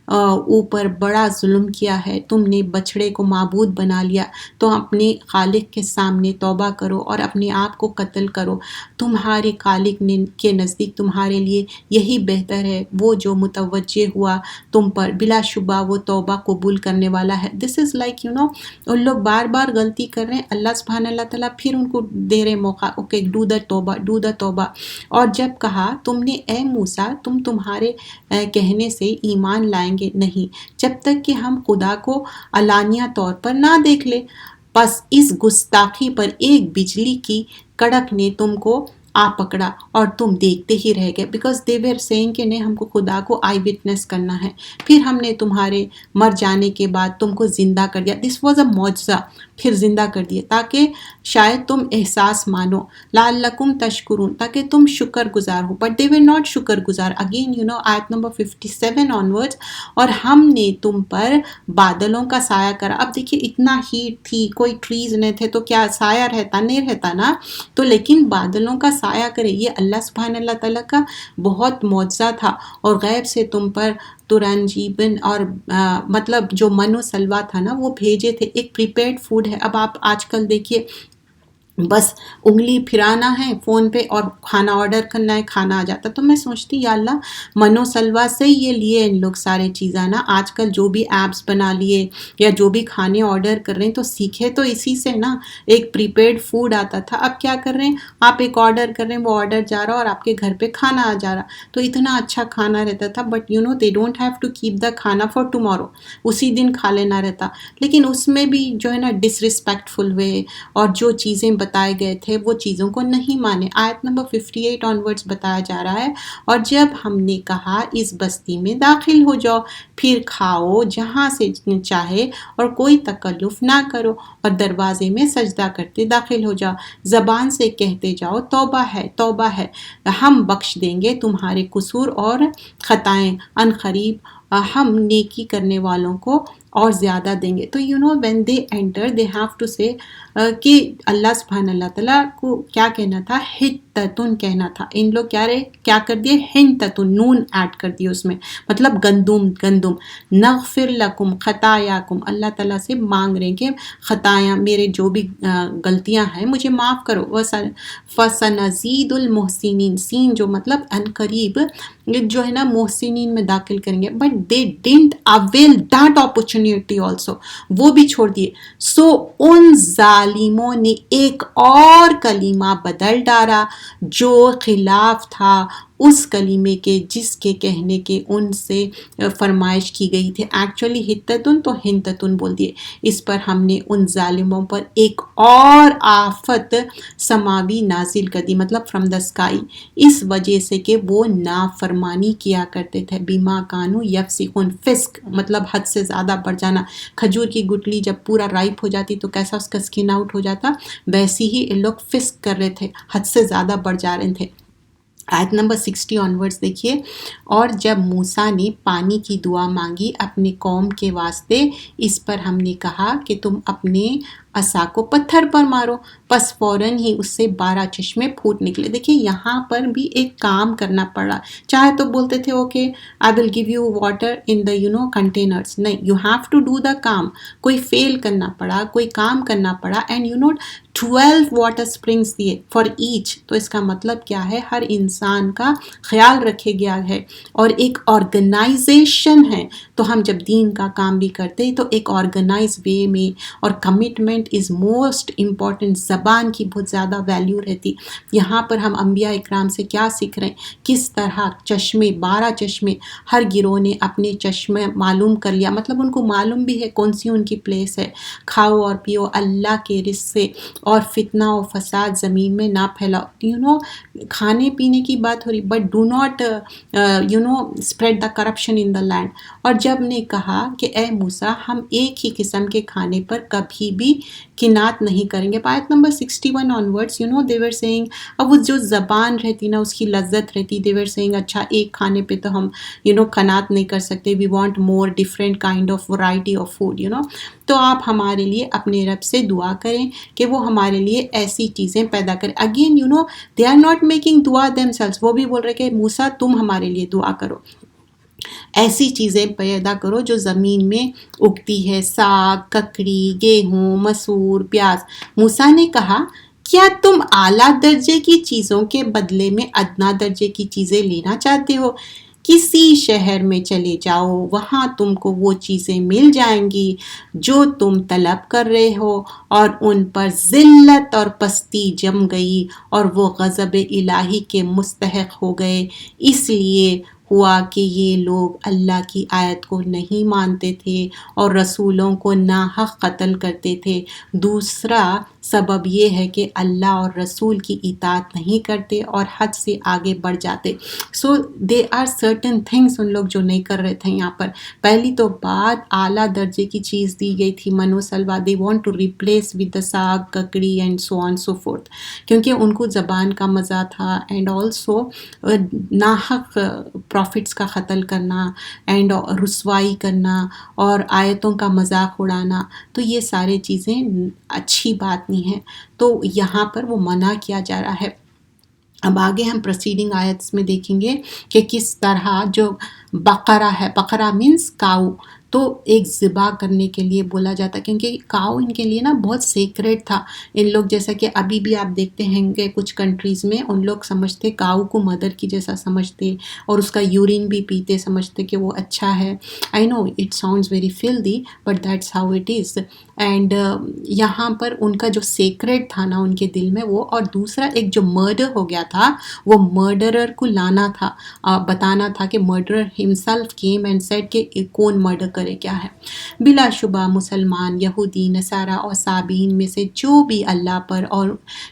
اوپر بڑا ظلم کیا ہے، تم نے بچھڑے کو معبود بنا لیا، تو اپنے خالق کے سامنے توبہ کرو اور اپنے آپ کو قتل کرو، تمہارے خالق کے نزدیک تمہارے لیے یہی بہتر ہے، وہ جو متوجہ ہوا تم پر بلا شبہ وہ توبہ قبول کرنے والا ہے۔ دس از لائک ان لوگ بار بار غلطی کر رہے ہیں، اللہ سبحانہ اللہ تعالیٰ پھر ان کو دے رہے موقع، اوکے ڈو دا توبہ، ڈو دا توبہ۔ اور جب کہا تم نے اے موسیٰ، تمہارے کہنے سے ایمان لائیں گے نہیں جب تک کہ ہم خدا کو علانیہ طور پر نہ دیکھ لیں، پس اس گستاخی پر ایک بجلی کی کڑک نے تم کو آ پکڑا اور تم دیکھتے ہی رہ گئے، بیکاز دے ویر سینگ کہ نہیں، ہم کو خدا کو آئی وٹنس کرنا ہے، پھر ہم نے تمہارے مر جانے کے بعد تم کو زندہ کر دیا، دس واز اے معجزہ، پھر زندہ کر دیے تاکہ شاید تم احساس مانو، لعلکم تشکرون، تاکہ تم شکر گزار ہو، بٹ دے ور ناٹ شکر گزار۔ اگین آیت نمبر 57 آنورڈز، اور ہم نے تم پر بادلوں کا سایہ کرا۔ اب دیکھیے اتنا ہیٹ تھی، کوئی ٹریز نہیں تھے، تو کیا سایہ رہتا؟ نہیں رہتا نا، تو لیکن بادلوں کا سایہ کرے، یہ اللہ سبحانہ اللہ تعالیٰ کا بہت معجزہ تھا، اور غیب سے تم پر ترنجیبن اور مطلب جو من و سلوا تھا نا وہ بھیجے تھے، ایک پریپیئرڈ فوڈ ہے۔ اب آپ آج کل دیکھیے بس انگلی پھرانا ہے فون پہ اور کھانا آرڈر کرنا ہے، کھانا آ جاتا۔ تو میں سوچتی یا اللہ، منو سلوا سے یہ لیے ان لوگ سارے چیزاں نا، آج کل جو بھی ایپس بنا لیے یا جو بھی کھانے آرڈر کر رہے ہیں تو سیکھے تو اسی سے نا، ایک پریپیئرڈ فوڈ آتا تھا، اب کیا کر رہے ہیں آپ، ایک آرڈر کر رہے ہیں، وہ آرڈر جا رہا اور آپ کے گھر پہ کھانا آ جا رہا، تو اتنا اچھا کھانا رہتا تھا، but they don't have to keep the khana for tomorrow, اسی دن کھا لینا رہتا، لیکن اس میں بھی جو ہے نا ڈس ریسپیکٹفل وے اور جو چیزیں بتائے گئے تھے وہ چیزوں کو نہیں مانے۔ آیت نمبر 58 آنورڈز بتایا جا رہا ہے، اور جب ہم نے کہا اس بستی میں داخل ہو جاؤ، پھر کھاؤ جہاں سے چاہے اور کوئی تکلف نہ کرو، اور دروازے میں سجدہ کرتے داخل ہو جاؤ، زبان سے کہتے جاؤ توبہ ہے توبہ ہے، ہم بخش دیں گے تمہارے قصور اور خطائیں، ان قریب ہم نیکی کرنے والوں کو اور زیادہ دیں گے۔ تو when they enter they have to say کہ اللہ سبحانہ اللہ تعالیٰ کو کیا کہنا تھا، حتتن کہنا تھا، ان لوگ کیا کر دیے، حنتتن، نون ایڈ کر دیے اس میں، مطلب گندم، نغفر لکم خطایاکم، اللہ تعالیٰ سے مانگ رہے ہیں کہ خطایاں، میرے جو بھی غلطیاں ہیں مجھے معاف کرو، فسنزید المحسنین، سین جو مطلب ان قریب جو ہے نا محسنین میں داخل کریں گے، but they didn't oil that opportunity also, وہ بھی چھوڑ دیے، سو ان ظالموں نے ایک اور کلمہ بدل ڈالا جو خلاف تھا اس کلمے کے جس کے کہنے کے ان سے فرمائش کی گئی تھی، ایکچولی حتتن تو ہنتتن بول دیے، اس پر ہم نے ان ظالموں پر ایک اور آفت سماوی نازل کر دی، مطلب فرام دا اسکائی، اس وجہ سے کہ وہ نافرمانی کیا کرتے تھے، بیما کانو یفسقون، فسق مطلب حد سے زیادہ بڑھ جانا، کھجور کی گٹلی جب پورا رائپ ہو جاتی تو کیسا اس کا اسکن آؤٹ ہو جاتا، ویسی ہی ان لوگ فسق کر رہے تھے، حد سے زیادہ بڑھ جا رہے تھے۔ آیت نمبر 60 آنورڈز دیکھیے، اور جب موسیٰ نے پانی کی دعا مانگی اپنے قوم کے واسطے، اس پر ہم نے کہا کہ تم اپنے عصا کو پتھر پر مارو، پس فوراً ہی اس سے 12 چشمے پھوٹ نکلے۔ دیکھیے یہاں پر بھی ایک کام کرنا پڑا، چاہے تو بولتے تھے okay I will give you water in the containers, نہیں، you have to do the کام، کوئی فیل کرنا پڑا، کوئی کام کرنا پڑا، اینڈ 12 واٹر سپرنگس دیے فار ایچ. تو اس کا مطلب کیا ہے؟ ہر انسان کا خیال رکھے گیا ہے اور ایک آرگنائزیشن ہے. تو ہم جب دین کا کام بھی کرتے تو ایک آرگنائز وے میں، اور کمٹمنٹ از موسٹ امپورٹنٹ. زبان کی بہت زیادہ ویلیو رہتی. یہاں پر ہم انبیاء اکرام سے کیا سیکھ رہے ہیں؟ کس طرح چشمے 12 چشمے ہر گروہ نے اپنے چشمے معلوم کر لیا، مطلب ان کو معلوم بھی ہے کون سی ان کی پلیس ہے. کھاؤ اور پیو اللہ کے رزق سے، اور فتنہ و فساد زمین میں نہ پھیلاؤ. کھانے پینے کی بات ہو رہی، but do not spread the corruption in the land. اور جب نے کہا کہ اے موسیٰ ہم ایک ہی قسم کے کھانے پر کبھی بھی کنات نہیں کریں گے. آیت number 61 onwards they were saying، اب وہ جو زبان رہتی نا اس کی لذت رہتی. they were saying اچھا ایک کھانے پہ تو ہم کنات نہیں کر سکتے، we want more different kind of variety of food تو آپ ہمارے لیے اپنے رب سے دعا کریں کہ وہ ہمارے لیے ایسی چیزیں پیدا کریں. Again they are not making دعا themselves، وہ بھی بول رہے کہ موسیٰ تم ہمارے لیے دعا کرو، ایسی چیزیں پیدا کرو جو زمین میں اگتی ہے، ساگ، ککڑی، گیہوں، مسور، پیاز. موسیٰ نے کہا کیا تم اعلیٰ درجے کی چیزوں کے بدلے میں ادنا درجے کی چیزیں لینا چاہتے ہو؟ کسی شہر میں چلے جاؤ، وہاں تم کو وہ چیزیں مل جائیں گی جو تم طلب کر رہے ہو. اور ان پر ذلت اور پستی جم گئی اور وہ غضب الہی کے مستحق ہو گئے، اس لیے ہوا کہ یہ لوگ اللہ کی آیت کو نہیں مانتے تھے اور رسولوں کو ناحق قتل کرتے تھے. دوسرا سبب یہ ہے کہ اللہ اور رسول کی اطاعت نہیں کرتے اور حد سے آگے بڑھ جاتے. So they are certain things in لوگ جو نہیں کر رہے تھے. یہاں پر پہلی تو بات اعلیٰ درجے کی چیز دی گئی تھی، منو سلوا. They want to replace with the saag, kakri and so on so forth, کیونکہ ان کو زبان کا مزہ تھا. اینڈ آلسو ناحق پروفٹس کا قتل کرنا اینڈ رسوائی کرنا اور آیتوں کا مذاق اڑانا، تو یہ سارے چیزیں اچھی بات نہیں ہے. تو یہاں پر وہ منع کیا جا رہا ہے. اب آگے ہم پروسیڈنگ آیتس میں دیکھیں گے کہ کس طرح جو بقرہ ہے، بقرہ مینس کاؤ، تو ایک ذبح کرنے کے لیے بولا جاتا ہے، کیونکہ کاؤ ان کے لیے نا بہت سیکریٹ تھا. ان لوگ جیسا کہ ابھی بھی آپ دیکھتے ہیں کہ کچھ کنٹریز میں ان لوگ سمجھتے کاؤ کو مدر کی جیسا سمجھتے، اور اس کا یورین بھی پیتے، سمجھتے کہ وہ اچھا ہے. I know it sounds very filthy but that's how it is. And یہاں پر ان کا جو سیکریٹ تھا نا ان کے دل میں وہ. اور دوسرا ایک جو مرڈر ہو گیا تھا، وہ مرڈرر کو لانا تھا، بتانا تھا کہ murderer himself came and said کہ کون مرڈر کرے کیا ہے. بلا شبہ مسلمان، یہودی، نصارہ اور صابئین میں سے جو بھی اللہ پر اور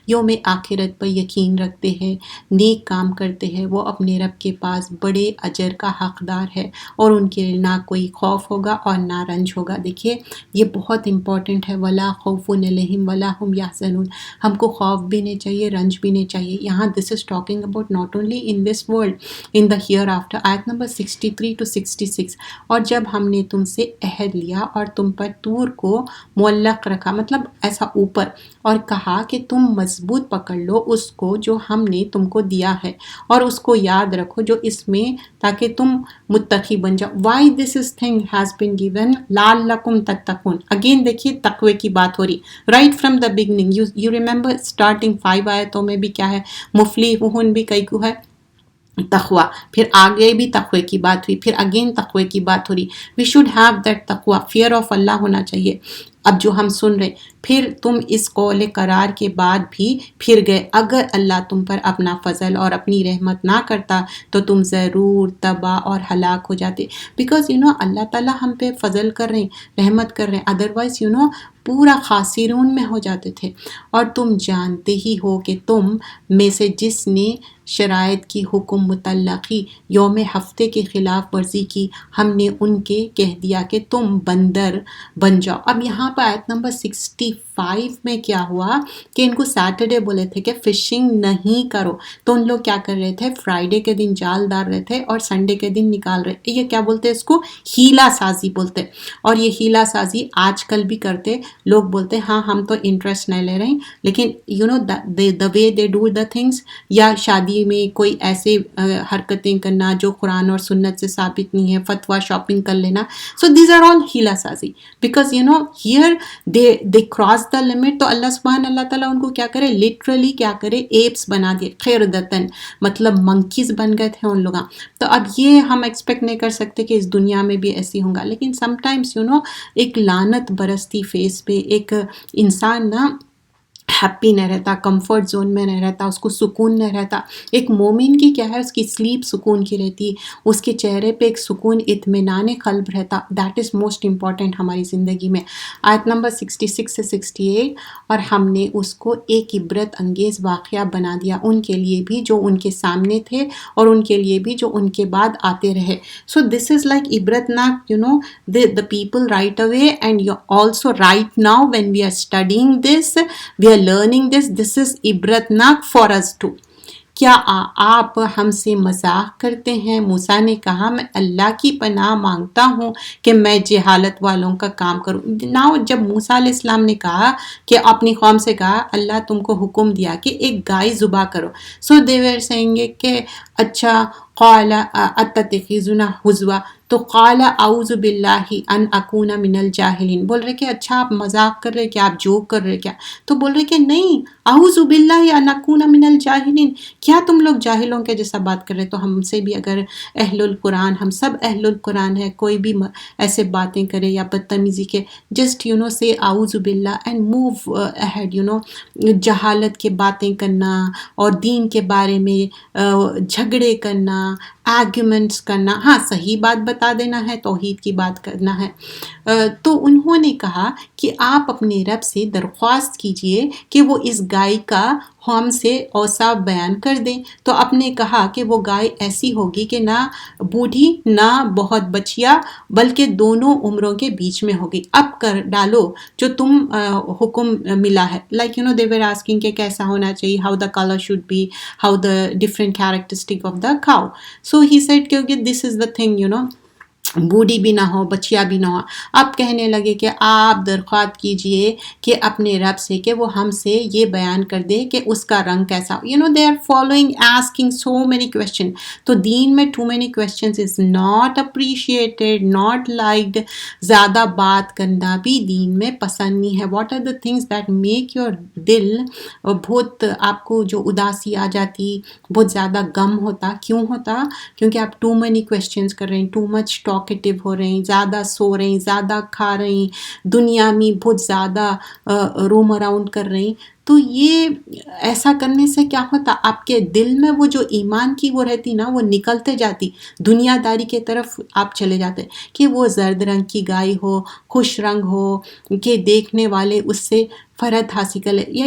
یوم آخرت پر یقین رکھتے ہیں، نیک کام کرتے ہیں، وہ اپنے رب کے پاس بڑے اجر کا حقدار ہے، اور ان کے لیے نہ کوئی خوف ہوگا اور نہ رنج ہوگا. دیکھیے یہ بہت امپورٹنٹ ہے، ولا خوف علیہم ولا ہم یحزنون. ہم کو خوف بھی نہیں چاہیے، رنج بھی نہیں چاہیے. یہاں this is talking about not only in this world, in the hereafter. آیت نمبر 63 to 66. اور جب ہم نے تم سے عہد لیا اور تم پر طور کو معلق رکھا، مطلب ایسا اوپر، اور کہا کہ تم مضبوط پکڑ لو اس کو جو ہم نے تم کو دیا ہے، اور اس کو یاد رکھو جو اس میں، تاکہ تم متقی بن جاؤ. Why this is thing has been given لعلکم تتقون. اگین دیکھیے تقوی کی بات ہو رہی right from the beginning. You remember starting 5 آیتوں میں بھی کیا ہے؟ مفلحون بھی کئی کو ہے تقوی، پھر آگے بھی تقوی کی بات ہوئی، پھر اگین تقوی کی بات ہو رہی. وی شوڈ ہیو دیٹ تقوی، فیئر آف اللہ ہونا چاہیے. اب جو ہم سن رہے، پھر تم اس قول قرار کے بعد بھی پھر گئے. اگر اللہ تم پر اپنا فضل اور اپنی رحمت نہ کرتا تو تم ضرور تباہ اور ہلاک ہو جاتے. بیکاز اللہ تعالیٰ ہم پہ فضل کر رہے ہیں، رحمت کر رہے ہیں، ادروائز پورا خاسرون میں ہو جاتے تھے. اور تم جانتے ہی ہو کہ تم میں سے جس نے شرائط کی حکم متعلقی یوم ہفتے کے خلاف ورزی کی، ہم نے ان کے کہہ دیا کہ تم بندر بن جاؤ. اب یہاں پر آیت نمبر 65 میں کیا ہوا کہ ان کو سیٹرڈے بولے تھے کہ فشنگ نہیں کرو، تو ان لوگ کیا کر رہے تھے؟ فرائیڈے کے دن جال ڈال رہے تھے اور سنڈے کے دن نکال رہے تھے. یہ کیا بولتے ہیں؟ اس کو ہیلا سازی بولتے. اور یہ ہیلا سازی آج کل بھی کرتے لوگ. بولتے ہاں ہم تو انٹرسٹ نہیں لے رہے ہیں، لیکن the way they do the things، یا شادی میں کوئی ایسے حرکتیں کرنا جو قرآن اور سنت سے ثابت نہیں ہے، فتویٰ شاپنگ کر لینا. So these are all ہیلا سازی. Because here they cross the limit تو اللہ تعالیٰ ان کو کیا کرے, لٹرلی کیا کرے, ایپس بنا دیے, خیردتن مطلب منکیز بن گئے تھے ان لوگ. تو اب یہ ہم ایکسپیکٹ نہیں کر سکتے کہ اس دنیا میں بھی ایسی ہوں گا, لیکن سم ٹائمس ایک لعنت برستی فیس پہ ایک انسان نا ہیپی نہیں رہتا, کمفرٹ زون میں نہیں رہتا, اس کو سکون نہیں رہتا. ایک مومن کی کیا ہے, اس کی سلیپ سکون کی رہتی, اس کے چہرے پہ ایک سکون اطمینان قلب رہتا. دیٹ از موسٹ امپورٹنٹ ہماری زندگی میں. آیت نمبر 66 سے 68, اور ہم نے اس کو ایک عبرت انگیز واقعہ بنا دیا ان کے لیے بھی جو ان کے سامنے تھے اور ان کے لیے بھی جو ان کے بعد آتے رہے. سو دس از لائک عبرت ناک, the people right away, and you also right now when we are studying this, we are learning this is ibratnak for us too. کیا آپ ہم سے مذاق کرتے ہیں؟ موسیٰ نے کہا میں اللہ کی پناہ مانگتا ہوں کہ میں جہالت والوں کا کام کروں. ناؤ جب موسیٰ علیہ السلام نے کہا کہ اپنی قوم سے کہا اللہ تم کو حکم دیا کہ ایک گائے ذبح کرو, سو دے ور سینگ کہ اچھا قال اتتخذنا ہزوا, تو قال اعوذ باللہ ان اکون من الجاہلین. بول رہے کہ اچھا آپ مذاق کر رہے, کیا آپ جوک کر رہے کیا؟ تو بول رہے کہ نہیں, اعوذ باللہ ان اکون من الجاہلین, کیا تم لوگ جاہلوں کے جیسا بات کر رہے؟ تو ہم سے بھی اگر اہل القرآن, ہم سب اہل القرآن ہے, کوئی بھی ایسے باتیں کرے یا بدتمیزی کے, جسٹ سے اعوذ باللہ اینڈ موو اہیڈ. جہالت کے باتیں کرنا اور دین کے بارے میں جھگڑے کرنا, آرگیومنٹس کرنا, ہاں صحیح بات بتا دینا ہے, توحید کی بات کرنا ہے. تو انہوں نے کہا کہ آپ اپنے رب سے درخواست کیجئے کہ وہ اس گائے کا ہم سے اوصاف بیان کر دیں. تو آپ نے کہا کہ وہ گائے ایسی ہوگی کہ نہ بوڑھی نہ بہت بچیا, بلکہ دونوں عمروں کے بیچ میں ہوگی. اب کر ڈالو جو تم حکم ملا ہے. لائک they were asking کہ کیسا ہونا چاہیے, how the color should be, how the different characteristic of the cow. So he said کہ this is the thing, بوڑھی بھی نہ ہو بچیا بھی نہ ہو. اب کہنے لگے کہ آپ درخواست کیجئے کہ اپنے رب سے کہ وہ ہم سے یہ بیان کر دے کہ اس کا رنگ کیسا. they are following asking so many questions. تو دین میں too many questions is not appreciated, not liked. زیادہ بات کرنا بھی دین میں پسند نہیں ہے. what are the things that make your دل بہت, آپ کو جو اداسی آ جاتی, بہت زیادہ غم ہوتا, کیوں ہوتا؟ کیونکہ آپ too many questions کر رہے ہیں, too much ٹاکیٹیو ہو رہے ہیں, زیادہ سو رہے ہیں, زیادہ کھا رہے ہیں, دنیا میں بہت زیادہ روم اراؤنڈ کر رہے ہیں. تو یہ ایسا کرنے سے کیا ہوتا, آپ کے دل میں وہ جو ایمان کی وہ رہتی نا, وہ نکلتے جاتی, دنیا داری کے طرف آپ چلے جاتے. کہ وہ زرد رنگ کی گائے ہو, خوش رنگ ہو, کہ دیکھنے والے اس سے فرحت حاصل کرے. یا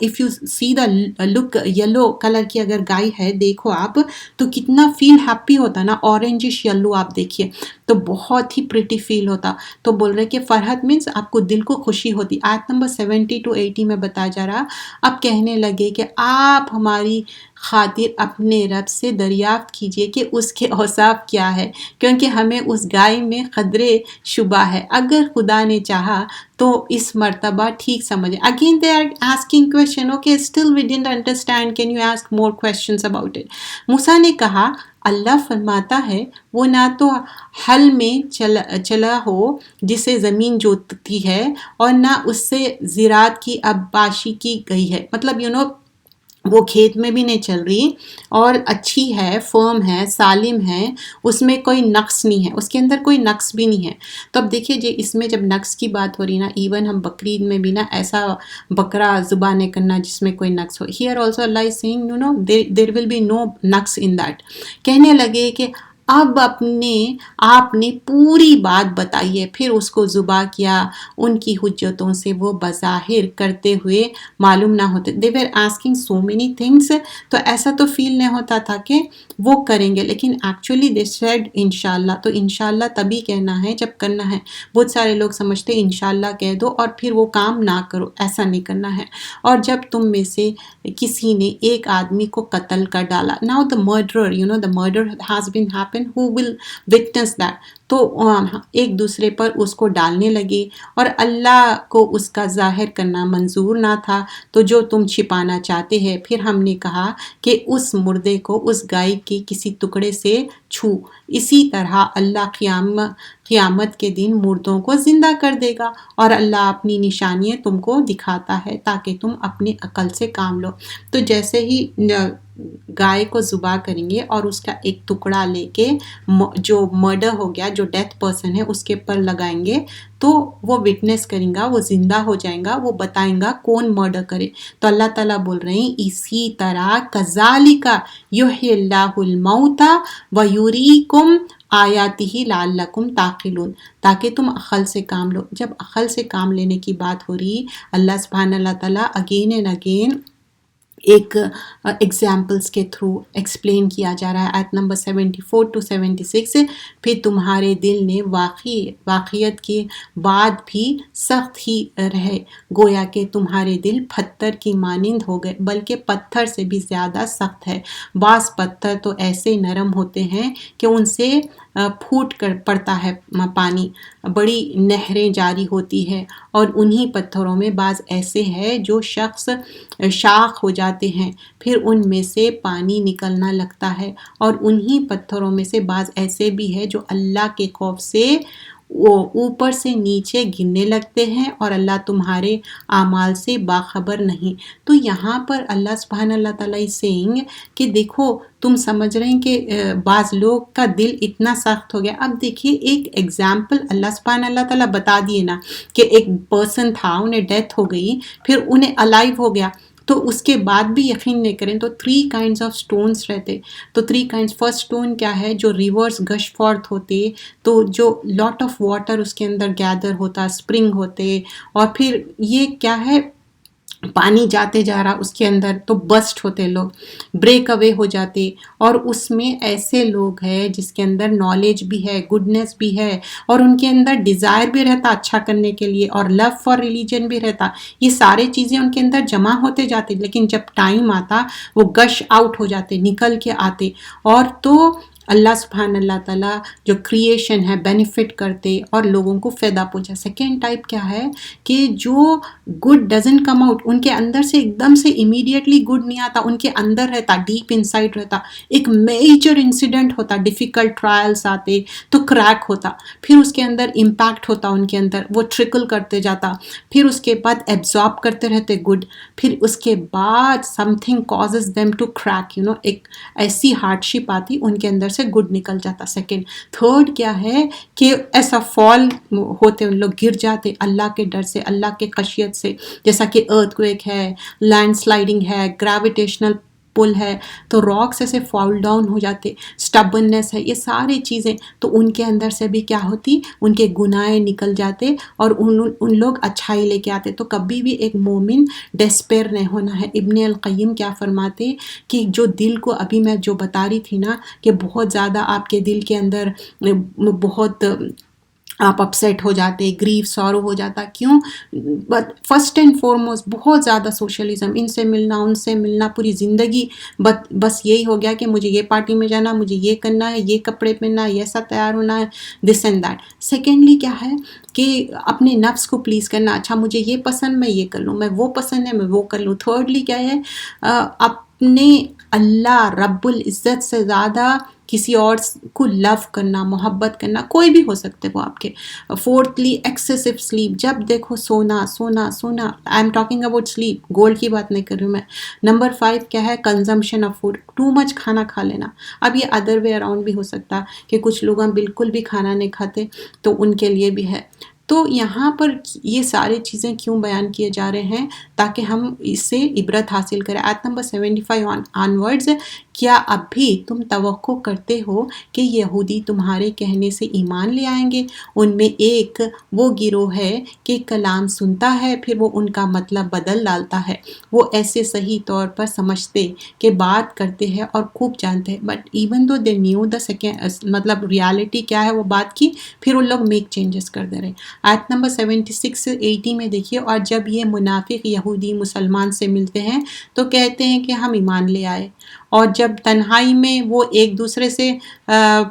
if you see the look, yellow colour کی اگر گائے ہے دیکھو آپ, تو کتنا فیل ہیپی ہوتا نا. اورنجش یلو آپ دیکھیے تو بہت ہی پریٹی فیل ہوتا. تو بول رہے کہ فرحت مینس آپ کو دل کو خوشی ہوتی. آیت نمبر 70 to 80 میں بتایا جا رہا. اب کہنے لگے کہ آپ ہماری خاطر اپنے رب سے دریافت کیجئے کہ اس کے اوصاف کیا ہے, کیونکہ ہمیں اس گائے میں قدرے شبہ ہے. اگر خدا نے چاہا تو اس مرتبہ ٹھیک سمجھیں. Again they are asking question, okay still we didn't understand, can you ask more questions about it. موسیٰ نے کہا اللہ فرماتا ہے وہ نہ تو حل میں چلا ہو جسے زمین جوتتی ہے, اور نہ اس سے زراعت کی اباشی کی گئی ہے. مطلب وہ کھیت میں بھی نہیں چل رہی, اور اچھی ہے, فرم ہے, سالم ہے, اس میں کوئی نقص نہیں ہے, اس کے اندر کوئی نقص بھی نہیں ہے. تو اب دیکھیے جی, اس میں جب نقص کی بات ہو رہی نا, ایون ہم بقرعید میں بھی نا ایسا بکرا ذبح نہیں کرنا جس میں کوئی نقص ہو. Here also Allah is saying there will be no نقص in that. کہنے لگے کہ اب آپ نے پوری بات بتائی ہے, پھر اس کو ذبح کیا. ان کی حجتوں سے وہ بظاہر کرتے ہوئے معلوم نہ ہوتے. they were asking so many things. تو ایسا تو فیل نہیں ہوتا تھا کہ وہ کریں گے, لیکن ایکچولی they said انشاءاللہ. تو انشاءاللہ تبھی کہنا ہے جب کرنا ہے. بہت سارے لوگ سمجھتے انشاءاللہ کہہ دو اور پھر وہ کام نہ کرو, ایسا نہیں کرنا ہے. اور جب تم میں سے کسی نے ایک آدمی کو قتل کر ڈالا, now the murderer, the murder has been happened, who will witness that. تو ایک دوسرے پر اس کو ڈالنے لگے، اور اللہ کو اس کا ظاہر کرنا منظور نہ تھا، تو جو تم چھپانا چاہتے ہیں۔ پھر ہم نے کہا کہ اس مردے کو اس گائے کے کسی ٹکڑے سے چھو، اسی طرح اللہ قیامت کے دن مردوں کو زندہ کر دے گا، اور اللہ اپنی نشانیاں تم کو دکھاتا ہے تاکہ تم اپنی عقل سے کام لو۔ تو جیسے ہی گائے کو ذبح کریں گے اور اس کا ایک ٹکڑا لے کے جو مرڈر ہو گیا، جو ڈیتھ پرسن ہے، اس کے پر لگائیں گے، تو وہ وٹنس کریں گا، وہ زندہ ہو جائیں گا، وہ بتائیں گا کون مرڈر کرے۔ تو اللہ تعالیٰ بول رہے ہیں اسی طرح کذالک یحیی اللہ الموتى ویریکم آیاتہ لعلکم تعقلون، تاکہ تم عقل سے کام لو۔ جب عقل سے کام لینے کی بات ہو رہی، اللہ سبحانہ اللہ تعالیٰ اگین اینڈ اگین ایک ایگزامپلس کے تھرو ایکسپلین کیا جا رہا ہے۔ آیت نمبر 74 to 76، پھر تمہارے دل نے واقعیت کے بعد بھی سخت ہی رہے، گویا کہ تمہارے دل پتھر کی مانند ہو گئے، بلکہ پتھر سے بھی زیادہ سخت ہے۔ بعض پتھر تو ایسے نرم ہوتے ہیں کہ ان سے پھوٹ کر پڑتا ہے پانی، بڑی نہریں جاری ہوتی ہے، اور انہی پتھروں میں بعض ایسے ہیں جو شاخ ہو جاتے ہیں، پھر ان میں سے پانی نکلنا لگتا ہے، اور انہی پتھروں میں سے بعض ایسے بھی ہیں جو اللہ کے خوف سے وہ اوپر سے نیچے گرنے لگتے ہیں، اور اللہ تمہارے اعمال سے باخبر نہیں۔ تو یہاں پر اللہ سبحانہ اللہ تعالیٰ سینگ کہ دیکھو تم سمجھ رہے ہیں کہ بعض لوگ کا دل اتنا سخت ہو گیا۔ اب دیکھیے ایک ایگزامپل اللہ سبحانہ اللہ تعالیٰ بتا دیے نا کہ ایک پرسن تھا، انہیں ڈیتھ ہو گئی، پھر انہیں الائیو ہو گیا، تو اس کے بعد بھی یقین نہیں کریں تو 3 kinds of stones رہتے۔ تو 3 kinds، فرسٹ اسٹون کیا ہے، جو ریورس گش فورتھ ہوتے، تو جو لاٹ آف واٹر اس کے اندر گیدر ہوتا، اسپرنگ ہوتے، اور پھر یہ کیا ہے، پانی جاتے جا رہا اس کے اندر، تو بسٹ ہوتے لوگ، بریک اوے ہو جاتے، اور اس میں ایسے لوگ ہیں جس کے اندر نالج بھی ہے، گڈنس بھی ہے، اور ان کے اندر ڈیزائر بھی رہتا اچھا کرنے کے لیے، اور لو فار ریلیجن بھی رہتا، یہ سارے چیزیں ان کے اندر جمع ہوتے جاتے، لیکن جب ٹائم آتا وہ گش آؤٹ ہو جاتے، نکل کے آتے، اور تو اللہ سبحانہ اللہ تعالیٰ جو کریشن ہے بینیفٹ کرتے اور لوگوں کو فائدہ پہنچا۔ سیکنڈ ٹائپ کیا ہے کہ جو گڈ ڈزنٹ کم آؤٹ، ان کے اندر سے ایک دم سے امیڈیٹلی گڈ نہیں آتا، ان کے اندر رہتا، ڈیپ انسائڈ رہتا، ایک میجر انسیڈنٹ ہوتا، ڈیفیکلٹ ٹرائلز آتے تو کریک ہوتا، پھر اس کے اندر امپیکٹ ہوتا، ان کے اندر وہ ٹرکل کرتے جاتا، پھر اس کے بعد ایبزارب کرتے رہتے گڈ، پھر اس کے بعد something causes them to crack, ایک ایسی ہارڈ شپ آتی، ان کے اندر سے گڈ نکل جاتا۔ سیکنڈ، تھرڈ کیا ہے کہ ایسا فال ہوتے، ان لوگ گر جاتے اللہ کے ڈر سے، اللہ کے خشیت سے، جیسا کہ ارتھ کویک ہے، لینڈ سلائڈنگ ہے، گریویٹیشنل پل ہے، تو راکس ایسے فال ڈاؤن ہو جاتے، سٹبننس ہے، یہ ساری چیزیں، تو ان کے اندر سے بھی کیا ہوتی، ان کے گناہ نکل جاتے، اور ان لوگ اچھائی لے کے آتے۔ تو کبھی بھی ایک مومن ڈیسپیر نہیں ہونا ہے۔ ابن القیم کیا فرماتے کہ جو دل کو، ابھی میں جو بتا رہی تھی نا کہ بہت زیادہ آپ کے دل کے اندر بہت آپ اپسیٹ ہو جاتے، گریف سورو ہو جاتا، کیوں؟ بٹ فرسٹ اینڈ فارموسٹ بہت زیادہ سوشلزم، ان سے ملنا، ان سے ملنا، پوری زندگی بس یہی ہو گیا کہ مجھے یہ پارٹی میں جانا، مجھے یہ کرنا ہے، یہ کپڑے پہننا ہے، یہ ایسا تیار ہونا ہے، دس اینڈ دیٹ۔ سیکنڈلی کیا ہے کہ اپنے نفس کو پلیز کرنا، اچھا مجھے یہ پسند میں یہ کر لوں، میں وہ پسند ہے میں وہ کر لوں۔ تھرڈلی کیا ہے، اپنے اللہ رب العزت سے زیادہ کسی اور کو لو کرنا، محبت کرنا، کوئی بھی ہو سکتے وہ آپ کے۔ فورتھلی ایکسیسو سلیپ، جب دیکھو سونا سونا سونا، I am talking about sleep, gold کی بات نہیں کر رہی ہوں میں۔ نمبر 5 کیا ہے، consumption of food, too much کھانا کھا لینا۔ اب یہ ادر وے اراؤنڈ بھی ہو سکتا کہ کچھ لوگ ہم بالکل بھی کھانا نہیں کھاتے، تو ان کے لیے بھی ہے۔ تو یہاں پر یہ سارے چیزیں کیوں بیان کیے جا رہے ہیں، تاکہ ہم اس سے عبرت حاصل کریں۔ آیت نمبر 75 آنورڈز، کیا اب بھی تم توقع کرتے ہو کہ یہودی تمہارے کہنے سے ایمان لے آئیں گے؟ ان میں ایک وہ گروہ ہے کہ کلام سنتا ہے، پھر وہ ان کا مطلب بدل ڈالتا ہے، وہ ایسے صحیح طور پر سمجھتے کہ بات کرتے ہیں اور خوب جانتے ہیں، but even though they knew the مطلب ریالٹی کیا ہے وہ بات کی، پھر ان لوگ میک چینجز کر دے رہے۔ آیت نمبر 76 سے 80 میں دیکھیے، اور جب یہ منافق یہودی مسلمان سے ملتے ہیں تو کہتے ہیں کہ ہم ایمان لے آئے، اور جب تنہائی میں وہ ایک دوسرے سے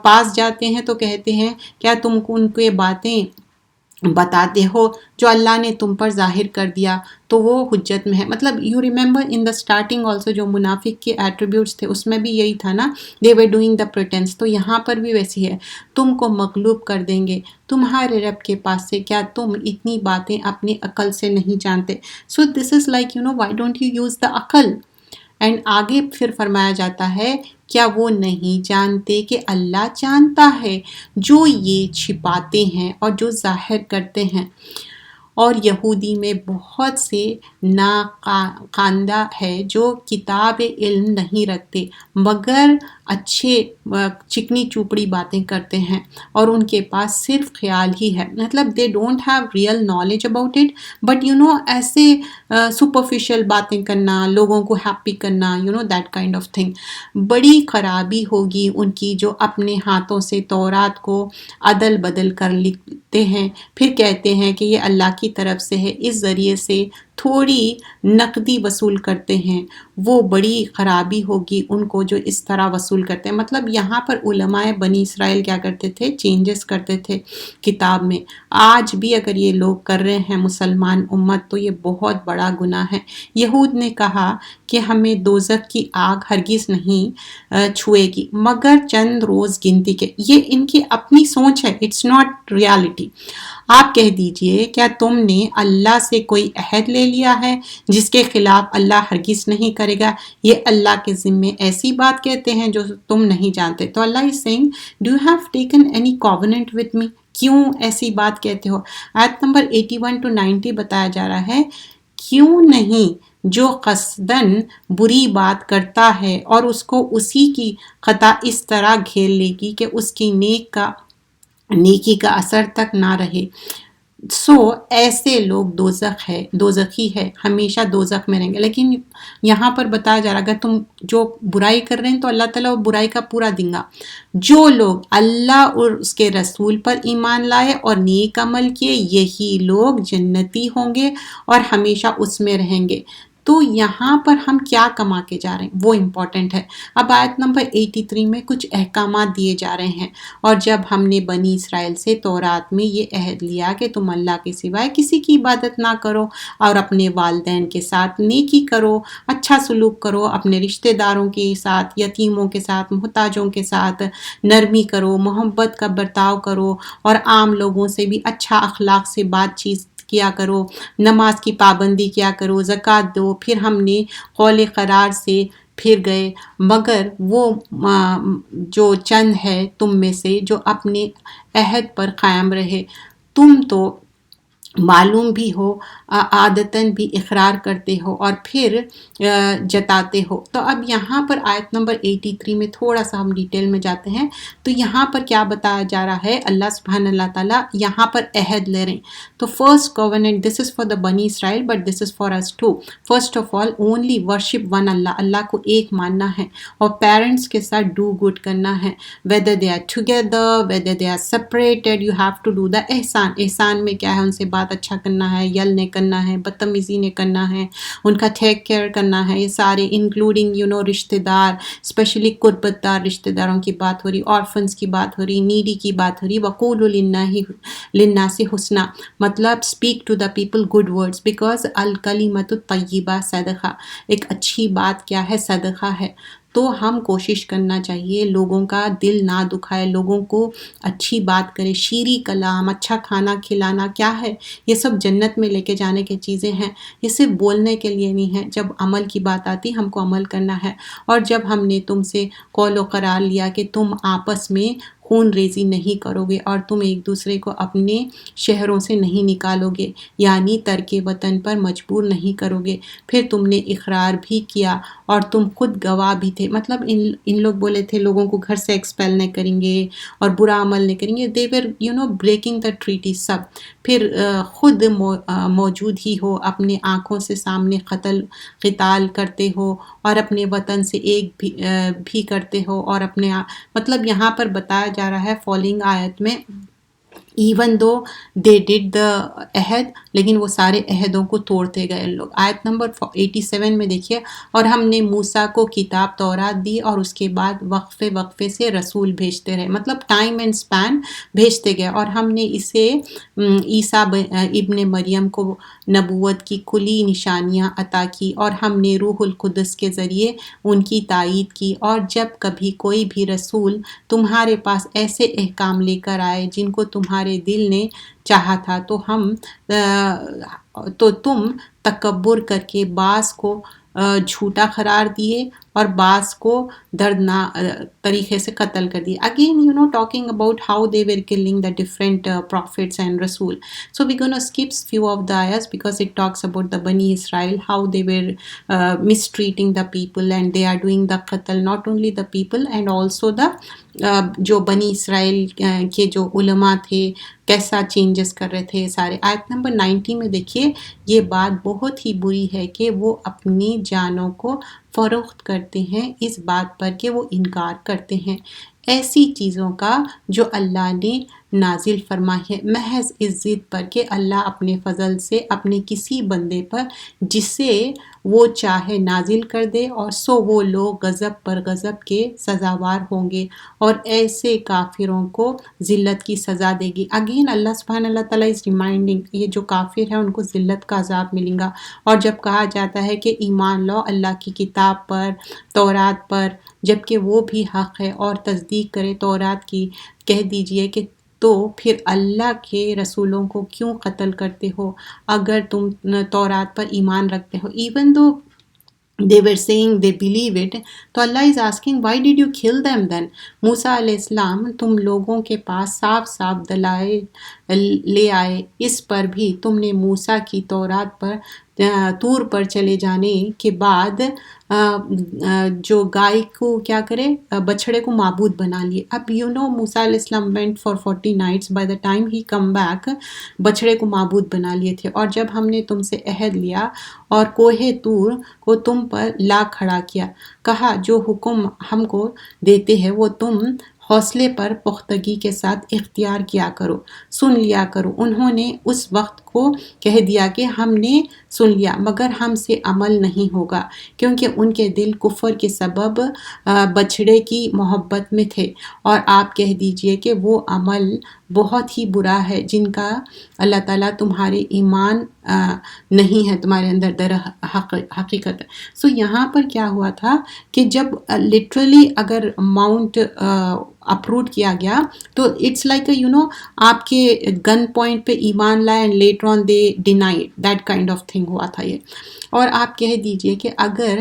پاس جاتے ہیں تو کہتے ہیں کیا تم کو ان کے باتیں بتاتے ہو جو اللہ نے تم پر ظاہر کر دیا تو وہ حجت میں ہے. مطلب you remember in the starting also جو منافق کے ایٹریبیوٹس تھے اس میں بھی یہی تھا نا, دے ور ڈوئنگ دا پریٹینس. تو یہاں پر بھی ویسی ہے, تم کو مغلوب کر دیں گے تمہارے رب کے پاس سے, کیا تم اتنی باتیں اپنی عقل سے نہیں جانتے. So this is like why don't you use the عقل. اینڈ آگے پھر فرمایا جاتا ہے کیا وہ نہیں جانتے کہ اللہ جانتا ہے جو یہ چھپاتے ہیں اور جو ظاہر کرتے ہیں. اور یہودی میں بہت سے ناخواندہ ہے جو کتاب علم نہیں رکھتے مگر اچھے چکنی چوپڑی باتیں کرتے ہیں اور ان کے پاس صرف خیال ہی ہے. مطلب دے don't have real knowledge about it, but ایسے سپرفیشل باتیں کرنا, لوگوں کو ہیپی کرنا, دیٹ کائنڈ آف تھنگ. بڑی خرابی ہوگی ان کی جو اپنے ہاتھوں سے تورات کو عدل بدل کر لکھتے ہیں, پھر کہتے ہیں کہ یہ اللہ کی طرف سے ہے, اس ذریعے سے تھوڑی نقدی وصول کرتے ہیں. وہ بڑی خرابی ہوگی ان کو جو اس طرح وصول کرتے ہیں. مطلب یہاں پر علماء بنی اسرائیل کیا کرتے تھے, چینجز کرتے تھے کتاب میں. آج بھی اگر یہ لوگ کر رہے ہیں مسلمان امت تو یہ بہت بڑا گناہ ہے. یہود نے کہا کہ ہمیں دوزخ کی آگ ہرگز نہیں چھوئے گی مگر چند روز گنتی کے. یہ ان کی اپنی سوچ ہے, اٹس ناٹ ریالٹی. آپ کہہ دیجئے کیا تم نے اللہ سے کوئی عہد لے لیا ہے جس کے خلاف اللہ ہرگز نہیں کرے گا. یہ اللہ کے ذمے ایسی بات کہتے ہیں جو تم نہیں جانتے. تو اللہ is saying do you have taken any covenant with me, کیوں ایسی بات کہتے ہو. آیت نمبر 81 to 90 بتایا جا رہا ہے کیوں نہیں جو قصداً بری بات کرتا ہے اور اس کو اسی کی خطا اس طرح گھیر لے گی کہ اس کی نیکی کا اثر تک نہ رہے. سو ایسے لوگ دوزخی ہے, ہمیشہ دوزخ میں رہیں گے. لیکن یہاں پر بتایا جا رہا اگر تم جو برائی کر رہے ہیں تو اللہ تعالیٰ وہ برائی کا پورا دیں گا. جو لوگ اللہ اور اس کے رسول پر ایمان لائے اور نیک عمل کیے یہی لوگ جنتی ہوں گے اور ہمیشہ اس میں رہیں گے. تو یہاں پر ہم کیا کما کے جا رہے ہیں وہ امپورٹنٹ ہے. اب آیت نمبر 83 میں کچھ احکامات دیے جا رہے ہیں. اور جب ہم نے بنی اسرائیل سے تورات میں یہ عہد لیا کہ تم اللہ کے سوائے کسی کی عبادت نہ کرو اور اپنے والدین کے ساتھ نیکی کرو, اچھا سلوک کرو, اپنے رشتہ داروں کے ساتھ, یتیموں کے ساتھ, محتاجوں کے ساتھ نرمی کرو, محبت کا برتاؤ کرو اور عام لوگوں سے بھی اچھا اخلاق سے بات چیت کیا کرو, نماز کی پابندی کیا کرو, زکوٰۃ دو. پھر ہم نے قول قرار سے پھر گئے مگر وہ جو چند ہے تم میں سے جو اپنے عہد پر قائم رہے. تم تو معلوم بھی ہو, عادتاً بھی اقرار کرتے ہو اور پھر جتاتے ہو. تو اب یہاں پر آیت نمبر 83 میں تھوڑا سا ہم ڈیٹیل میں جاتے ہیں. تو یہاں پر کیا بتایا جا رہا ہے, اللہ سبحانہ اللہ تعالیٰ یہاں پر عہد لے رہے ہیں. تو first covenant this is for the Bani Israel but this is for us too. First of all only worship one Allah, Allah کو ایک ماننا ہے اور پیرنٹس کے ساتھ ڈو گڈ کرنا ہے. Whether they are together whether they are separated you have to do the احسان. احسان میں کیا ہے, ان سے بات اچھا کرنا ہے, یل نے کرنا ہے, بدتمیزی نے کرنا ہے, ان کا ٹیک کیئر کرنا ہے. یہ سارے انکلوڈنگ رشتہ دار, اسپیشلی قربت دار رشتہ داروں کی بات ہو رہی, آرفنس کی بات ہو رہی, نیڈی کی بات ہو رہی. وقولوا للناس حسنا, مطلب speak to the people good words because الکلمۃ الطیبہ صدقہ. ایک اچھی بات کیا ہے, صدقہ ہے. تو ہم کوشش کرنا چاہیے لوگوں کا دل نہ دکھائے, لوگوں کو اچھی بات کرے. شیریں کلام, اچھا کھانا کھلانا کیا ہے, یہ سب جنت میں لے کے جانے کی چیزیں ہیں. یہ صرف بولنے کے لیے نہیں ہے, جب عمل کی بات آتی ہم کو عمل کرنا ہے. اور جب ہم نے تم سے قول و قرار لیا کہ تم آپس میں خون ریزی نہیں کرو گے اور تم ایک دوسرے کو اپنے شہروں سے نہیں نکالو گے, یعنی ترک وطن پر مجبور نہیں کرو گے. پھر تم نے اقرار بھی کیا اور تم خود گواہ بھی تھے. مطلب ان لوگ بولے تھے لوگوں کو گھر سے ایکسپیل نہیں کریں گے اور برا عمل نہیں کریں گے. دے ور بریکنگ دا ٹریٹی سب. پھر خود موجود ہی ہو, اپنے آنکھوں سے سامنے قتال کرتے ہو اور اپنے وطن سے ایک بھی کرتے ہو. اور اپنے مطلب یہاں پر بتایا جا رہا ہے فالوئنگ آیت میں even though they did the عہد, لیکن وہ سارے عہدوں کو توڑتے گئے لوگ۔ آیت نمبر 87 میں دیکھیے، اور ہم نے موسیٰ کو کتاب تورات دی اور اس کے بعد وقفے وقفے سے رسول بھیجتے رہے، مطلب ٹائم اینڈ سپین بھیجتے گئے، اور ہم نے اسے عیسیٰ ابن مریم کو نبوت کی کلی نشانیاں عطا کی، اور ہم نے روح القدس کے ذریعے ان کی تائید کی، اور جب کبھی کوئی بھی رسول تمہارے پاس ایسے احکام لے کر آئے جن کو تمہارے دل نے چاہا تھا تو تم تکبر کر کے بعض کو جھوٹا قرار دیے اور بعض کو دردناک طریقے سے قتل کر دیے. Again, talking about how they were killing the different prophets and Rasul. So we're going to skip few of the ayahs because it talks about the Bani Israel, how they were mistreating the people, and they are doing the qatl, not only the people and also the جو بنی اسرائیل کے جو علماء تھے کیسا changes کر رہے تھے سارے. آیت نمبر 90 میں دیکھیے، یہ بات بہت ہی بری ہے کہ وہ اپنی جانوں کو فروخت کرتے ہیں اس بات پر کہ وہ انکار کرتے ہیں ایسی چیزوں کا جو اللہ نے نازل فرمائی ہے، محض اس ضد پر کہ اللہ اپنے فضل سے اپنے کسی بندے پر جسے وہ چاہے نازل کر دے، اور سو وہ لوگ غضب پر غضب کے سزاوار ہوں گے، اور ایسے کافروں کو ذلت کی سزا دے گی. اگین اللہ سبحانہ اللہ تعالیٰ از ریمائنڈنگ، یہ جو کافر ہیں ان کو ذلت کا عذاب ملے گا. اور جب کہا جاتا ہے کہ ایمان لاؤ اللہ کی کتاب پر، تورات پر، جبکہ وہ بھی حق ہے، اور تصدیق کرے تورات کی، کہہ دیجئے کہ تو پھر اللہ کے رسولوں کو کیوں قتل کرتے ہو اگر تم تورات پر ایمان رکھتے ہو. Even though they were saying they believe it, تو اللہ is asking why did you kill them then. موسیٰ علیہ السلام تم لوگوں کے پاس صاف صاف دلائل لے آئے، اس پر بھی تم نے موسیٰ کی تورات پر طور پر چلے جانے کے بعد جو گائے کو کیا کرے، بچھڑے کو معبود بنا لیے. اب موسیٰ علیہ السلام went for 40 nights, by the time he come back بچھڑے کو معبود بنا لیے تھے. اور جب ہم نے تم سے عہد لیا اور کوہ طور کو تم پر لا کھڑا کیا، کہا جو حکم ہم کو دیتے ہیں وہ تم حوصلے پر پختگی کے ساتھ اختیار کیا کرو، سن لیا کرو. انہوں نے اس وقت کو کہہ دیا کہ ہم نے سن لیا مگر ہم سے عمل نہیں ہوگا، کیونکہ ان کے دل کفر کے سبب بچھڑے کی محبت میں تھے. اور آپ کہہ دیجئے کہ وہ عمل بہت ہی برا ہے جن کا اللہ تعالیٰ تمہارے ایمان نہیں ہے تمہارے اندر در حقیقت. سو یہاں پر کیا ہوا تھا کہ جب لٹرلی اگر ماؤنٹ اپروڈ کیا گیا تو اٹس لائک آپ کے گن پوائنٹ پہ ایمان لائے and later on they deny, that kind of thing ہوا تھا یہ. اور آپ کہہ دیجئے کہ اگر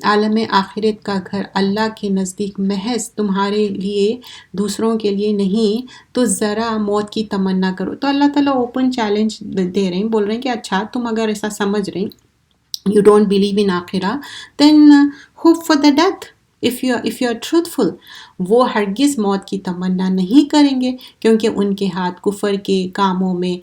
عالم آخرت کا گھر اللہ کے نزدیک محض تمہارے لیے دوسروں کے لیے نہیں تو ذرا موت کی تمنا کرو. تو اللہ تعالیٰ اوپن چیلنج دے رہے ہیں، بول رہے ہیں کہ اچھا تم اگر ایسا سمجھ رہے ہیں، you don't believe in آخرہ، then hope for the death. if you are truthful. وہ ہرگز موت کی تمنا نہیں کریں گے کیونکہ ان کے ہاتھ کفر کے کاموں میں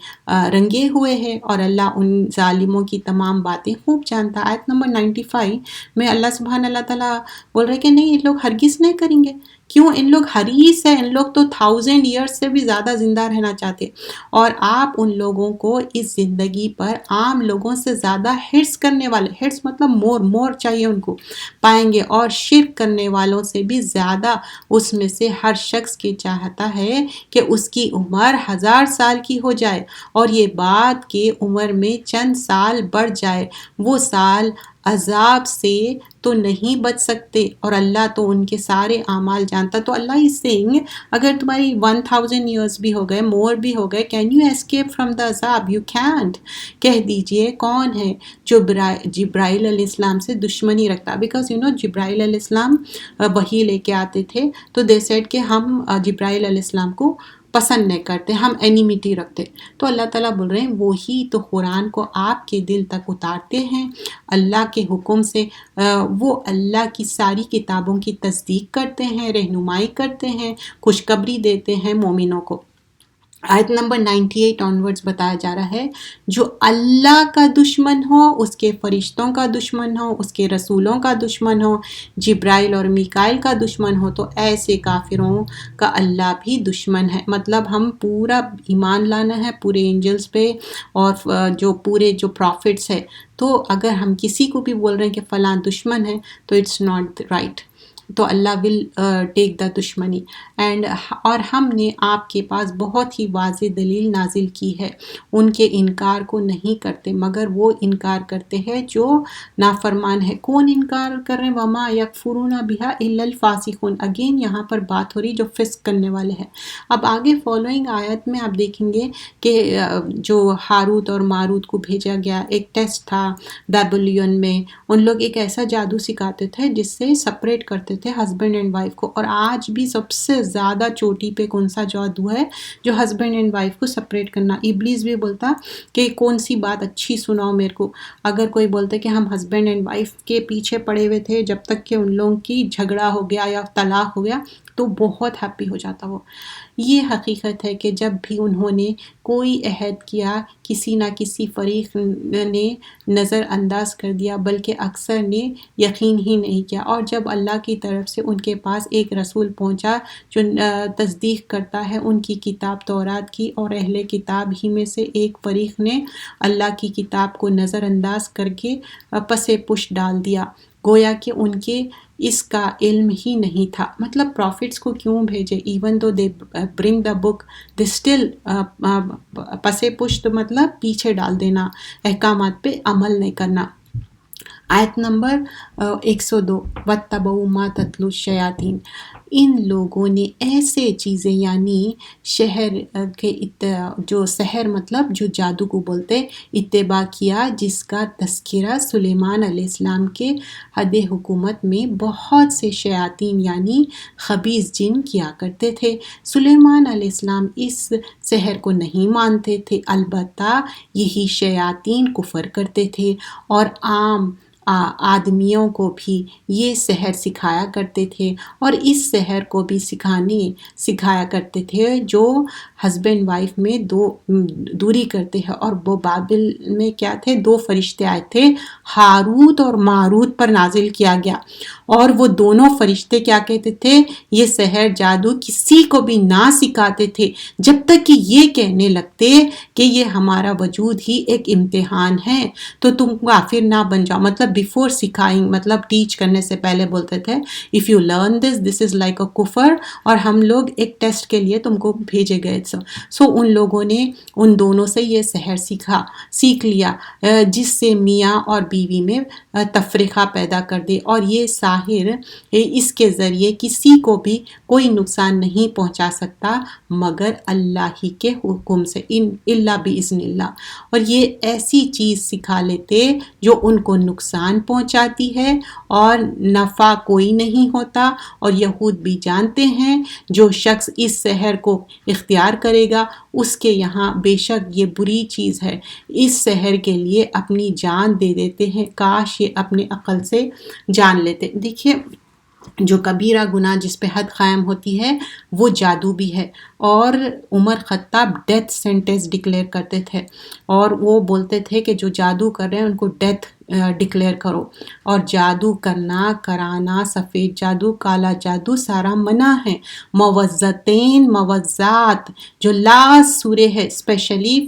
رنگے ہوئے ہیں، اور اللہ ان ظالموں کی تمام باتیں خوب جانتا. آیت نمبر 95 میں اللہ سبحانہ اللہ تعالیٰ بول رہے کہ نہیں، یہ لوگ ہرگز نہیں کریں گے. کیوں؟ ان لوگ حریص ہیں، ان لوگ تو 1000 ایئرس سے بھی زیادہ زندہ رہنا چاہتے، اور آپ ان لوگوں کو اس زندگی پر عام لوگوں سے زیادہ ہرس کرنے والے، ہرس مطلب مور چاہیے ان کو، پائیں گے. اور شرک کرنے والوں سے بھی زیادہ اس میں سے ہر شخص کی چاہتا ہے کہ اس کی عمر 1000 سال کی ہو جائے، اور یہ بات کہ عمر میں چند سال بڑھ جائے، وہ سال عذاب سے تو نہیں بچ سکتے، اور اللہ تو ان کے سارے اعمال جانتا. تو اللہ اس سینگ اگر تمہاری 1000 ایئرس بھی ہو گئے، مور بھی ہو گئے، can you escape from the عذاب؟ You can't. کہہ دیجئے کون ہے جو جبرائیل علیہ السلام سے دشمنی رکھتا؟ بیکاز جبرائیل علیہ السلام وحی لے کے آتے تھے تو دے سیڈ کہ ہم جبرائیل علیہ السلام کو پسند نہیں کرتے، ہم اینیمیٹی رکھتے. تو اللہ تعالیٰ بول رہے ہیں وہی تو قرآن کو آپ کے دل تک اتارتے ہیں اللہ کے حکم سے. وہ اللہ کی ساری کتابوں کی تصدیق کرتے ہیں، رہنمائی کرتے ہیں، خوشخبری دیتے ہیں مومنوں کو. آیت نمبر 98 آنورڈز بتایا جا رہا ہے جو اللہ کا دشمن ہو، اس کے فرشتوں کا دشمن ہو، اس کے رسولوں کا دشمن ہو، جبرائیل اور میکائیل کا دشمن ہو، تو ایسے کافروں کا اللہ بھی دشمن ہے۔ مطلب ہم پورا ایمان لانا ہے پورے اینجلز پہ اور جو پورے جو پروفٹس ہے، تو اگر ہم کسی کو بھی بول رہے ہیں کہ فلاں دشمن ہے تو اٹس ناٹ رائٹ، تو اللہ ول ٹیک دا دشمنی اینڈ اور ہم نے آپ کے پاس بہت ہی واضح دلیل نازل کی ہے، ان کے انکار کو نہیں کرتے مگر وہ انکار کرتے ہیں جو نافرمان ہے۔ کون انکار کر رہے ہیں؟ وما یکفرون بہا الا الفاسقون، اگین یہاں پر بات ہو رہی جو فسق کرنے والے ہیں۔ اب آگے فالوئنگ آیت میں آپ دیکھیں گے کہ جو ہاروت اور ماروت کو بھیجا گیا ایک ٹیسٹ تھا بیبلین میں، ان لوگ ایک ایسا جادو سکھاتے تھے جس سے سپریٹ کرتے تھے ہسبینڈ اینڈ وائف کو، اور آج بھی سب سے زیادہ چوٹی پہ کون سا جادو ہے؟ جو ہسبینڈ اینڈ وائف کو سپریٹ کرنا۔ ابلیس بھی بولتا کہ کون سی بات اچھی سناؤ میرے کو، اگر کوئی بولتے کہ ہم ہسبینڈ اینڈ وائف کے پیچھے پڑے ہوئے تھے جب تک کہ ان لوگوں کی جھگڑا ہو گیا یا طلاق ہو گیا تو بہت ہیپی ہو جاتا وہ۔ یہ حقیقت ہے کہ جب بھی انہوں نے کوئی عہد کیا کسی نہ کسی فریق نے نظر انداز کر دیا، بلکہ اکثر نے یقین ہی نہیں کیا، اور جب اللہ کی طرف سے ان کے پاس ایک رسول پہنچا جو تصدیق کرتا ہے ان کی کتاب تورات کی، اور اہل کتاب ہی میں سے ایک فریق نے اللہ کی کتاب کو نظر انداز کر کے پس پش ڈال دیا، گویا کہ ان کے اس کا علم ہی نہیں تھا۔ مطلب پروفٹس کو کیوں بھیجے؟ Even though they bring the book they still پس پش، تو مطلب پیچھے ڈال دینا، احکامات پہ عمل نہیں کرنا۔ آیت نمبر 102 وَاتَّبَعُوا مَا تَتْلُو الشَّيَاطِينُ، ان لوگوں نے ایسے چیزیں یعنی شہر کے جو سحر مطلب جو جادو کو بولتے اتباع کیا جس کا تذکرہ سلیمان علیہ السلام کے حد حکومت میں بہت سے شیاطین یعنی خبیث جن کیا کرتے تھے۔ سلیمان علیہ السلام اس سحر کو نہیں مانتے تھے، البتہ یہی شیاطین کفر کرتے تھے اور عام آدمیوں کو بھی یہ سحر سکھایا کرتے تھے، اور اس سحر کو بھی سکھایا کرتے تھے جو ہسبینڈ وائف میں دوری کرتے ہیں۔ اور وہ بابل میں کیا تھے؟ 2 فرشتے آئے تھے، ہاروت اور ماروت پر نازل کیا گیا، اور وہ دونوں فرشتے کیا کہتے تھے؟ یہ سحر جادو کسی کو بھی نہ سکھاتے تھے جب تک کہ یہ کہنے لگتے کہ یہ ہمارا وجود ہی ایک امتحان ہے تو تم کافر نہ بن جاؤ۔ مطلب بیفور سکھائیں، مطلب ٹیچ کرنے سے پہلے بولتے تھے if you learn this is like a کفر، اور ہم لوگ ایک ٹیسٹ کے لیے تم کو بھیجے گئے۔ سو ان لوگوں نے ان دونوں سے یہ سحر سیکھ لیا جس سے میاں اور بیوی میں تفرقہ پیدا کر دے، اور یہ ساحر اس کے ذریعے کسی کو بھی کوئی نقصان نہیں پہنچا سکتا مگر اللہ ہی کے حکم سے، الا باذن اللہ، اور یہ ایسی چیز سکھا لیتے جو ان کو نقصان پہنچاتی ہے اور نفع کوئی نہیں ہوتا، اور یہود بھی جانتے ہیں جو شخص اس سحر کو اختیار کرے گا اس کے یہاں بے شک یہ بری چیز ہے، اس سحر کے لیے اپنی جان دے دیتے ہیں، کاش یہ اپنے عقل سے جان لیتے۔ دیکھیے جو کبیرہ گناہ جس پہ حد قائم ہوتی ہے وہ جادو بھی ہے، اور عمر خطاب ڈیتھ سینٹنس ڈکلیئر کرتے تھے، اور وہ بولتے تھے کہ جو جادو کر رہے ہیں ان کو ڈیتھ ڈکلیئر کرو، اور جادو کرنا، کرانا، سفید جادو، کالا جادو سارا منع ہے۔ موزتین موزات جو لاسٹ سورہ ہے اسپیشلی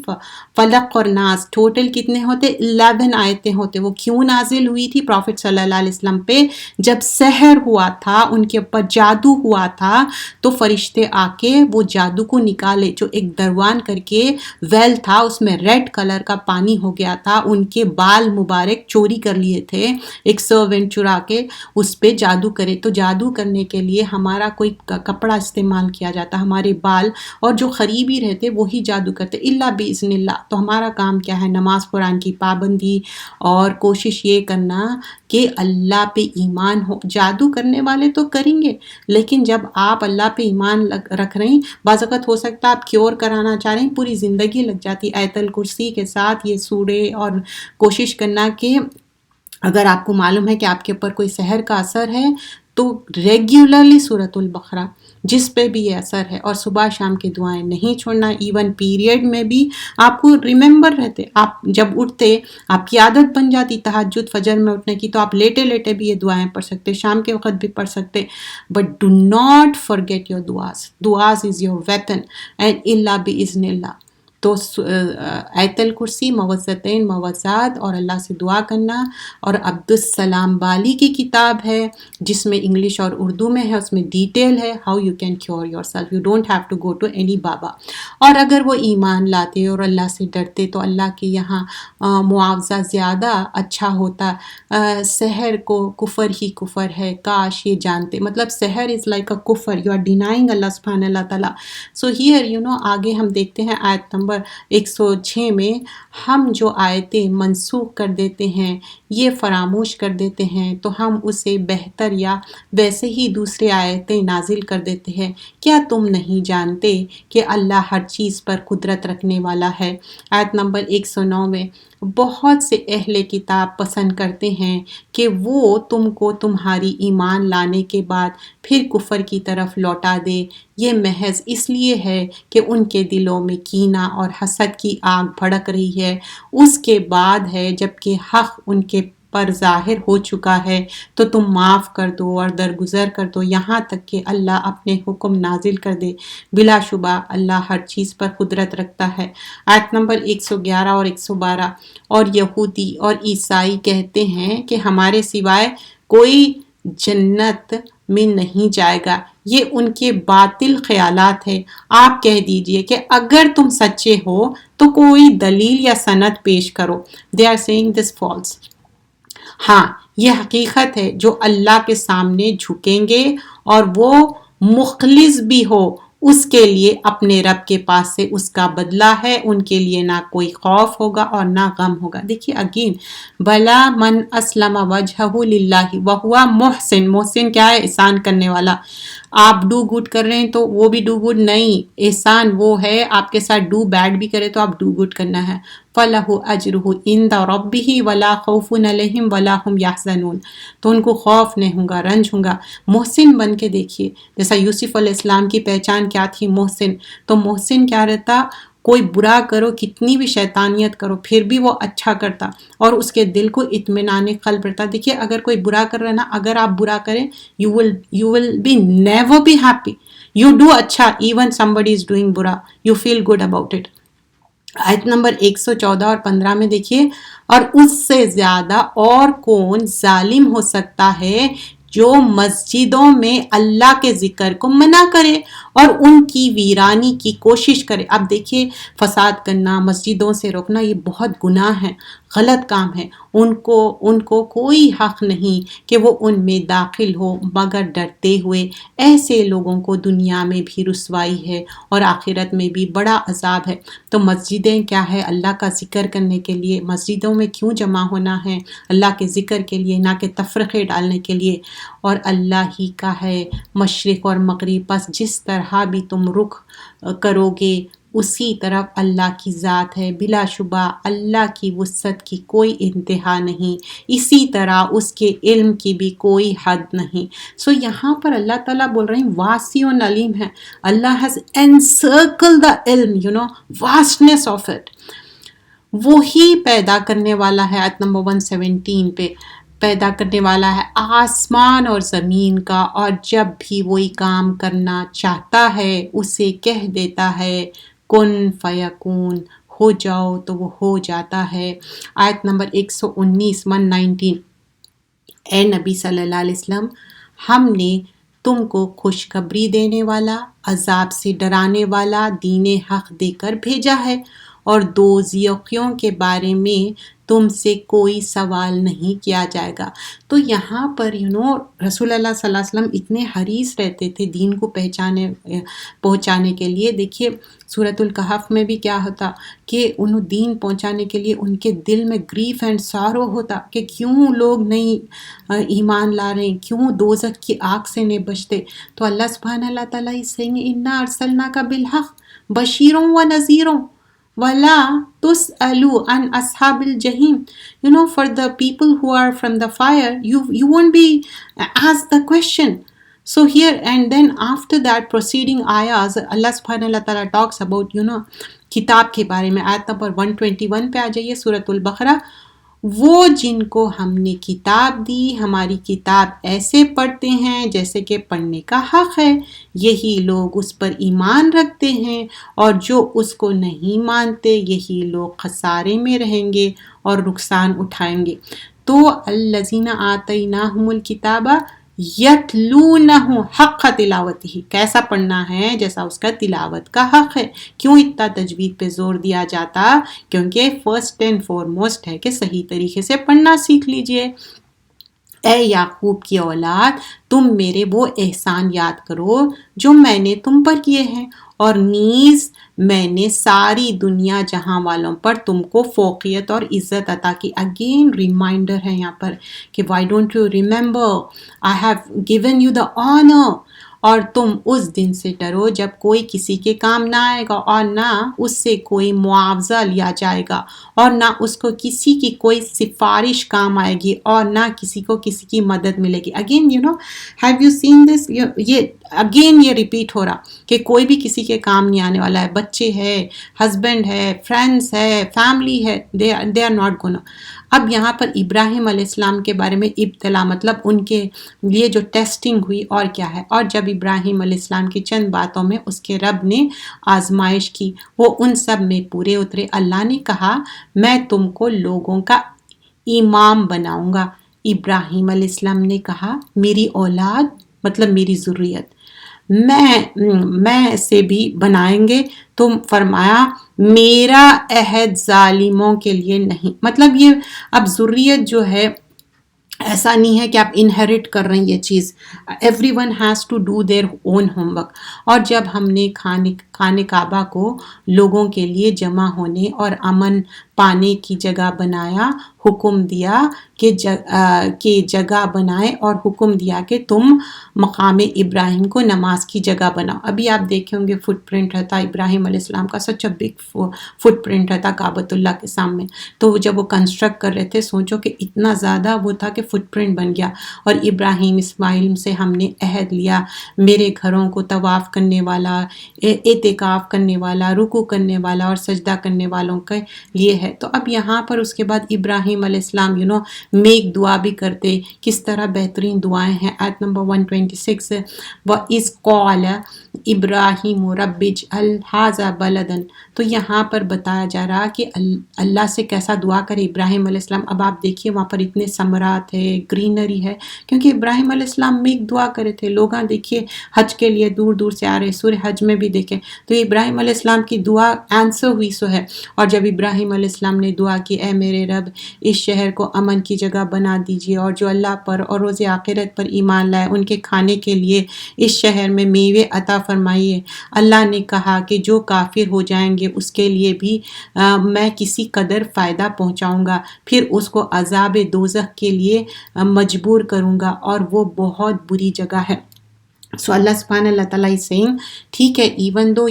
فلق اور ناس، ٹوٹل کتنے ہوتے؟ 11 آیتیں ہوتے۔ وہ کیوں نازل ہوئی تھی؟ پروفٹ صلی اللہ علیہ وسلم پہ جب سحر ہوا تھا، ان کے اوپر جادو ہوا تھا، تو فرشتے آ کے وہ جادو کو نکالے، جو ایک دروان کر کے ویل تھا اس میں ریڈ کلر کا پانی ہو گیا تھا، ان کے بال مبارک چوری کر لیے تھے، ایک سرونٹ چرا کے اس پہ جادو کرے۔ تو جادو کرنے کے لیے ہمارا کوئی کپڑا استعمال کیا جاتا، ہمارے بال، اور جو قریبی رہتے وہی جادو کرتے الا باذن اللہ۔ تو ہمارا کام کیا ہے؟ نماز قرآن کی پابندی، اور کوشش یہ کرنا کہ اللہ پہ ایمان ہو۔ جادو کرنے والے تو کریں گے، لیکن جب آپ اللہ پہ ایمان رکھ رہے ہیں، بعض اوقات ہو سکتا ہے آپ کیور کرانا چاہ رہے ہیں، پوری زندگی لگ جاتی آیت الکرسی کے ساتھ یہ سورے، اور کوشش کرنا کہ اگر آپ کو معلوم ہے کہ آپ کے اوپر کوئی سحر کا اثر ہے تو ریگولرلی سورۃ البقرہ جس پہ بھی یہ اثر ہے، اور صبح شام کی دعائیں نہیں چھوڑنا، ایون پیریڈ میں بھی آپ کو ریممبر رہتے، آپ جب اٹھتے آپ کی عادت بن جاتی تہجد فجر میں اٹھنے کی، تو آپ لیٹے لیٹے بھی یہ دعائیں پڑھ سکتے، شام کے وقت بھی پڑھ سکتے. But do not forget your دعاز is your weapon and Allah باذن اللہ. تو آیت الکرسی، موعظتین موعظات، اور اللہ سے دعا کرنا. اور عبدالسلام بالی کی کتاب ہے جس میں انگلش اور اردو میں ہے، اس میں ڈیٹیل ہے how you can cure yourself, you don't have to go to any baba. اور اگر وہ ایمان لاتے اور اللہ سے ڈرتے تو اللہ کے یہاں معاوضہ زیادہ اچھا ہوتا. سحر کو کفر ہی کفر ہے، کاش یہ جانتے، مطلب سحر از لائک اے کفر، یو آر ڈینائنگ اللہ سبحانہ اللہ تعالیٰ. سو ہیئر آگے ہم دیکھتے ہیں آیت نمبر 106 میں، ہم جو آیتیں منسوخ کر دیتے ہیں، یہ فراموش کر دیتے ہیں، تو ہم اسے بہتر یا ویسے ہی دوسرے آیتیں نازل کر دیتے ہیں. کیا تم نہیں جانتے کہ اللہ ہر چیز پر قدرت رکھنے والا ہے. آیت نمبر 109 میں بہت سے اہل کتاب پسند کرتے ہیں کہ وہ تم کو تمہاری ایمان لانے کے بعد پھر کفر کی طرف لوٹا دے. یہ محض اس لیے ہے کہ ان کے دلوں میں کینہ اور حسد کی آگ بھڑک رہی ہے، اس کے بعد ہے جب کہ حق ان کے پر ظاہر ہو چکا ہے، تو تم معاف کر دو اور درگزر کر دو یہاں تک کہ اللہ اپنے حکم نازل کر دے. بلا شبہ اللہ ہر چیز پر قدرت رکھتا ہے. آیت نمبر 111 اور 112، اور یہودی اور عیسائی کہتے ہیں کہ ہمارے سوائے کوئی جنت میں نہیں جائے گا. یہ ان کے باطل خیالات ہے. آپ کہہ دیجئے کہ اگر تم سچے ہو تو کوئی دلیل یا سند پیش کرو. They are saying this false. ہاں یہ حقیقت ہے، جو اللہ کے سامنے جھکیں گے اور وہ مخلص بھی ہو، اس کے لیے اپنے رب کے پاس سے اس کا بدلہ ہے، ان کے لیے نہ کوئی خوف ہوگا اور نہ غم ہوگا. دیکھیے اگین، بلا من اسلم وجہہ للہ وہوا محسن. محسن کیا ہے؟ احسان کرنے والا. آپ ڈو گڈ کر رہے ہیں تو وہ بھی ڈو گڈ نہیں، احسان وہ ہے آپ کے ساتھ ڈو بیڈ بھی کرے تو آپ ڈو گڈ کرنا ہے. فَلَهُ أَجْرُهُ عِنْدَ رَبِّهِ وَلَا خَوْفٌ عَلَيْهِمْ وَلَا هُمْ يَحْزَنُونَ. تو ان کو خوف نہیں ہوگا، رنج ہوگا. محسن بن کے دیکھیے، جیسا یوسف علیہ السلام کی پہچان کیا تھی؟ محسن. تو محسن کیا رہتا؟ کوئی برا کرو، کتنی بھی شیطانیت کرو، پھر بھی وہ اچھا کرتا اور اس کے دل کو اطمینان قلب رہتا. دیکھیے اگر کوئی برا کر رہا ہے نا، اگر آپ برا کریں you will be never be happy. You do اچھا، even somebody is doing برا, you feel good about it. آیت نمبر 114 اور 15 میں دیکھیے، اور اس سے زیادہ اور کون ظالم ہو سکتا ہے جو مسجدوں میں اللہ کے ذکر کو منع کرے اور ان کی ویرانی کی کوشش کرے. اب دیکھیے فساد کرنا، مسجدوں سے روکنا، یہ بہت گناہ ہے، غلط کام ہے. ان کو کوئی حق نہیں کہ وہ ان میں داخل ہو مگر ڈرتے ہوئے. ایسے لوگوں کو دنیا میں بھی رسوائی ہے اور آخرت میں بھی بڑا عذاب ہے. تو مسجدیں کیا ہے؟ اللہ کا ذکر کرنے کے لیے. مسجدوں میں کیوں جمع ہونا ہے؟ اللہ کے ذکر کے لیے، نہ کہ تفرقے ڈالنے کے لیے. اور اللہ ہی کا ہے مشرق اور مغرب، پس جس طرح بھی تم رخ کرو گے اسی طرف اللہ کی ذات ہے. بلا شبہ اللہ کی وسعت کی کوئی انتہا نہیں، اسی طرح اس کے علم کی بھی کوئی حد نہیں. سو یہاں پر اللہ تعالیٰ بول رہے ہیں واسع علیم ہے. اللہ has encircled the علم, vastness of it. وہی پیدا کرنے والا ہے. آیت نمبر 117 پہ پیدا کرنے والا ہے آسمان اور زمین کا، اور جب بھی وہی کام کرنا چاہتا ہے اسے کہہ دیتا ہے کن فیکون، ہو جاؤ تو وہ ہو جاتا ہے. آیت نمبر 119 اے نبی صلی اللہ علیہ وسلم، ہم نے تم کو خوشخبری دینے والا، عذاب سے ڈرانے والا دین حق دے کر بھیجا ہے، اور دوزخیوں کے بارے میں تم سے کوئی سوال نہیں کیا جائے گا. تو یہاں پر رسول اللہ صلی اللہ علیہ وسلم اتنے حریص رہتے تھے دین کو پہنچانے کے لیے. دیکھیے سورۃ الکہف میں بھی کیا ہوتا کہ انہوں دین پہنچانے کے لیے ان کے دل میں گریف اینڈ سارو ہوتا کہ کیوں لوگ نہیں ایمان لا رہے ہیں، کیوں دوزخ کی آگ سے نہیں بچتے. تو اللہ سبحانہ اللہ تعالیٰ is saying اِنَّا أَرْسَلْنَاكَ بِالْحَقِّ بَشِيرٌ وَنَذِيرٌ. وَلَا تُسْأَلُوا عَنْ أَصْحَابِ الْجَحِيمِ. For the people who are from the fire, you won't be asked the question. So here and then after that preceding ayahs, Allah subhanahu wa ta'ala talks about, کتاب کے بارے میں. آیت نمبر 121 پہ آ جائیے سورۃ البقرہ. وہ جن کو ہم نے کتاب دی ہماری کتاب ایسے پڑھتے ہیں جیسے کہ پڑھنے کا حق ہے، یہی لوگ اس پر ایمان رکھتے ہیں، اور جو اس کو نہیں مانتے یہی لوگ خسارے میں رہیں گے اور نقصان اٹھائیں گے. تو الذین آتیناہم الکتاب یتلونہ حق تلاوتہ، کیسا پڑھنا ہے جیسا اس کا تلاوت کا حق ہے. کیوں اتنا تجوید پہ زور دیا جاتا؟ کیونکہ فرسٹ اینڈ فارموسٹ ہے کہ صحیح طریقے سے پڑھنا سیکھ لیجئے. اے یعقوب کی اولاد، تم میرے وہ احسان یاد کرو جو میں نے تم پر کیے ہیں، اور نیز میں نے ساری دنیا جہاں والوں پر تم کو فوقیت اور عزت عطا کی. اگین ریمائنڈر ہے یہاں پر کہ why don't you remember I have given you the honor. اور تم اس دن سے ڈرو جب کوئی کسی کے کام نہ آئے گا، اور نہ اس سے کوئی معاوضہ لیا جائے گا، اور نہ اس کو کسی کی کوئی سفارش کام آئے گی، اور نہ کسی کو کسی کی مدد ملے گی. Again have you seen this؟ یہ اگین یہ ریپیٹ ہو رہا کہ کوئی بھی کسی کے کام نہیں آنے والا ہے. بچے ہے، ہسبینڈ ہے، فرینڈس ہے، فیملی ہے، they are not gonna. اب یہاں پر ابراہیم علیہ السلام کے بارے میں ابتلا، مطلب ان کے لیے جو ٹیسٹنگ ہوئی اور کیا ہے. اور جب ابراہیم علیہ السلام کی چند باتوں میں اس کے رب نے آزمائش کی، وہ ان سب میں پورے اترے. اللہ نے کہا میں تم کو لوگوں کا امام بناؤں گا. ابراہیم علیہ السلام نے کہا میری اولاد مطلب میری ذریت میں سے بھی بنائیں گے. تو فرمایا میرا عہد ظالموں کے لیے نہیں. مطلب یہ اب ذریت جو ہے ایسا نہیں ہے کہ آپ انہیرٹ کر رہے ہیں یہ چیز. Every one has to do their own homework. اور جب ہم نے خانہ کعبہ کو لوگوں کے لیے جمع ہونے اور امن پانے کی جگہ بنایا، حکم دیا کہ جگہ بنائے، اور حکم دیا کہ تم مقام ابراہیم کو نماز کی جگہ بناؤ. ابھی آپ دیکھیں ہوں گے فٹ پرنٹ رہتا ابراہیم علیہ السلام کا، سچ اے بگ فٹ پرنٹ رہتا کعبۃ اللہ کے سامنے. تو جب وہ کنسٹرکٹ کر رہے تھے سوچو کہ اتنا زیادہ وہ تھا کہ فٹ پرنٹ بن گیا. اور ابراہیم اسماعیل سے ہم نے عہد لیا، میرے گھروں کو طواف کرنے والا، اعتکاف کرنے والا، رکوع کرنے والا اور سجدہ کرنے والوں کے لیے ہے. تو اب یہاں پر اس کے بعد ابراہیم علیہ السلام میک دعا بھی کرتے. کس طرح بہترین دعائیں ہیں. آیت نمبر 126 وَإِذْ قَالَ إِبْرَاهِيمُ رَبِّ اجْعَلْ هَٰذَا بَلَدًا. تو یہاں پر بتایا جا رہا کہ اللہ سے کیسا دعا کرے ابراہیم علیہ السلام. اب آپ دیکھیے وہاں پر اتنے ثمرات ہے، گرینری ہے، کیونکہ ابراہیم علیہ السلام میک دعا کرے تھے. لوگ دیکھیے حج کے لیے دور دور سے آ رہے، سورہ حج میں بھی دیکھیں تو ابراہیم علیہ السلام کی دعا آنسر ہوئی سو ہے. اور جب ابراہیم علیہ السلام نے دعا کی اے میرے رب اس شہر کو امن کی جگہ بنا دیجیے، اور جو اللہ پر اور روز آخرت پر ایمان لائے ان کے کھانے کے لیے اس شہر میں میوے عطا فرمائیے. اللہ نے کہا کہ جو کافر ہو جائیں گے اس کے لیے بھی میں کسی قدر فائدہ پہنچاؤں گا، پھر اس کو عذاب دوزخ کے لیے مجبور کروں گا، اور وہ بہت بری جگہ ہے. So Allah subhanahu wa ta'ala is saying, ٹھیک ہے even though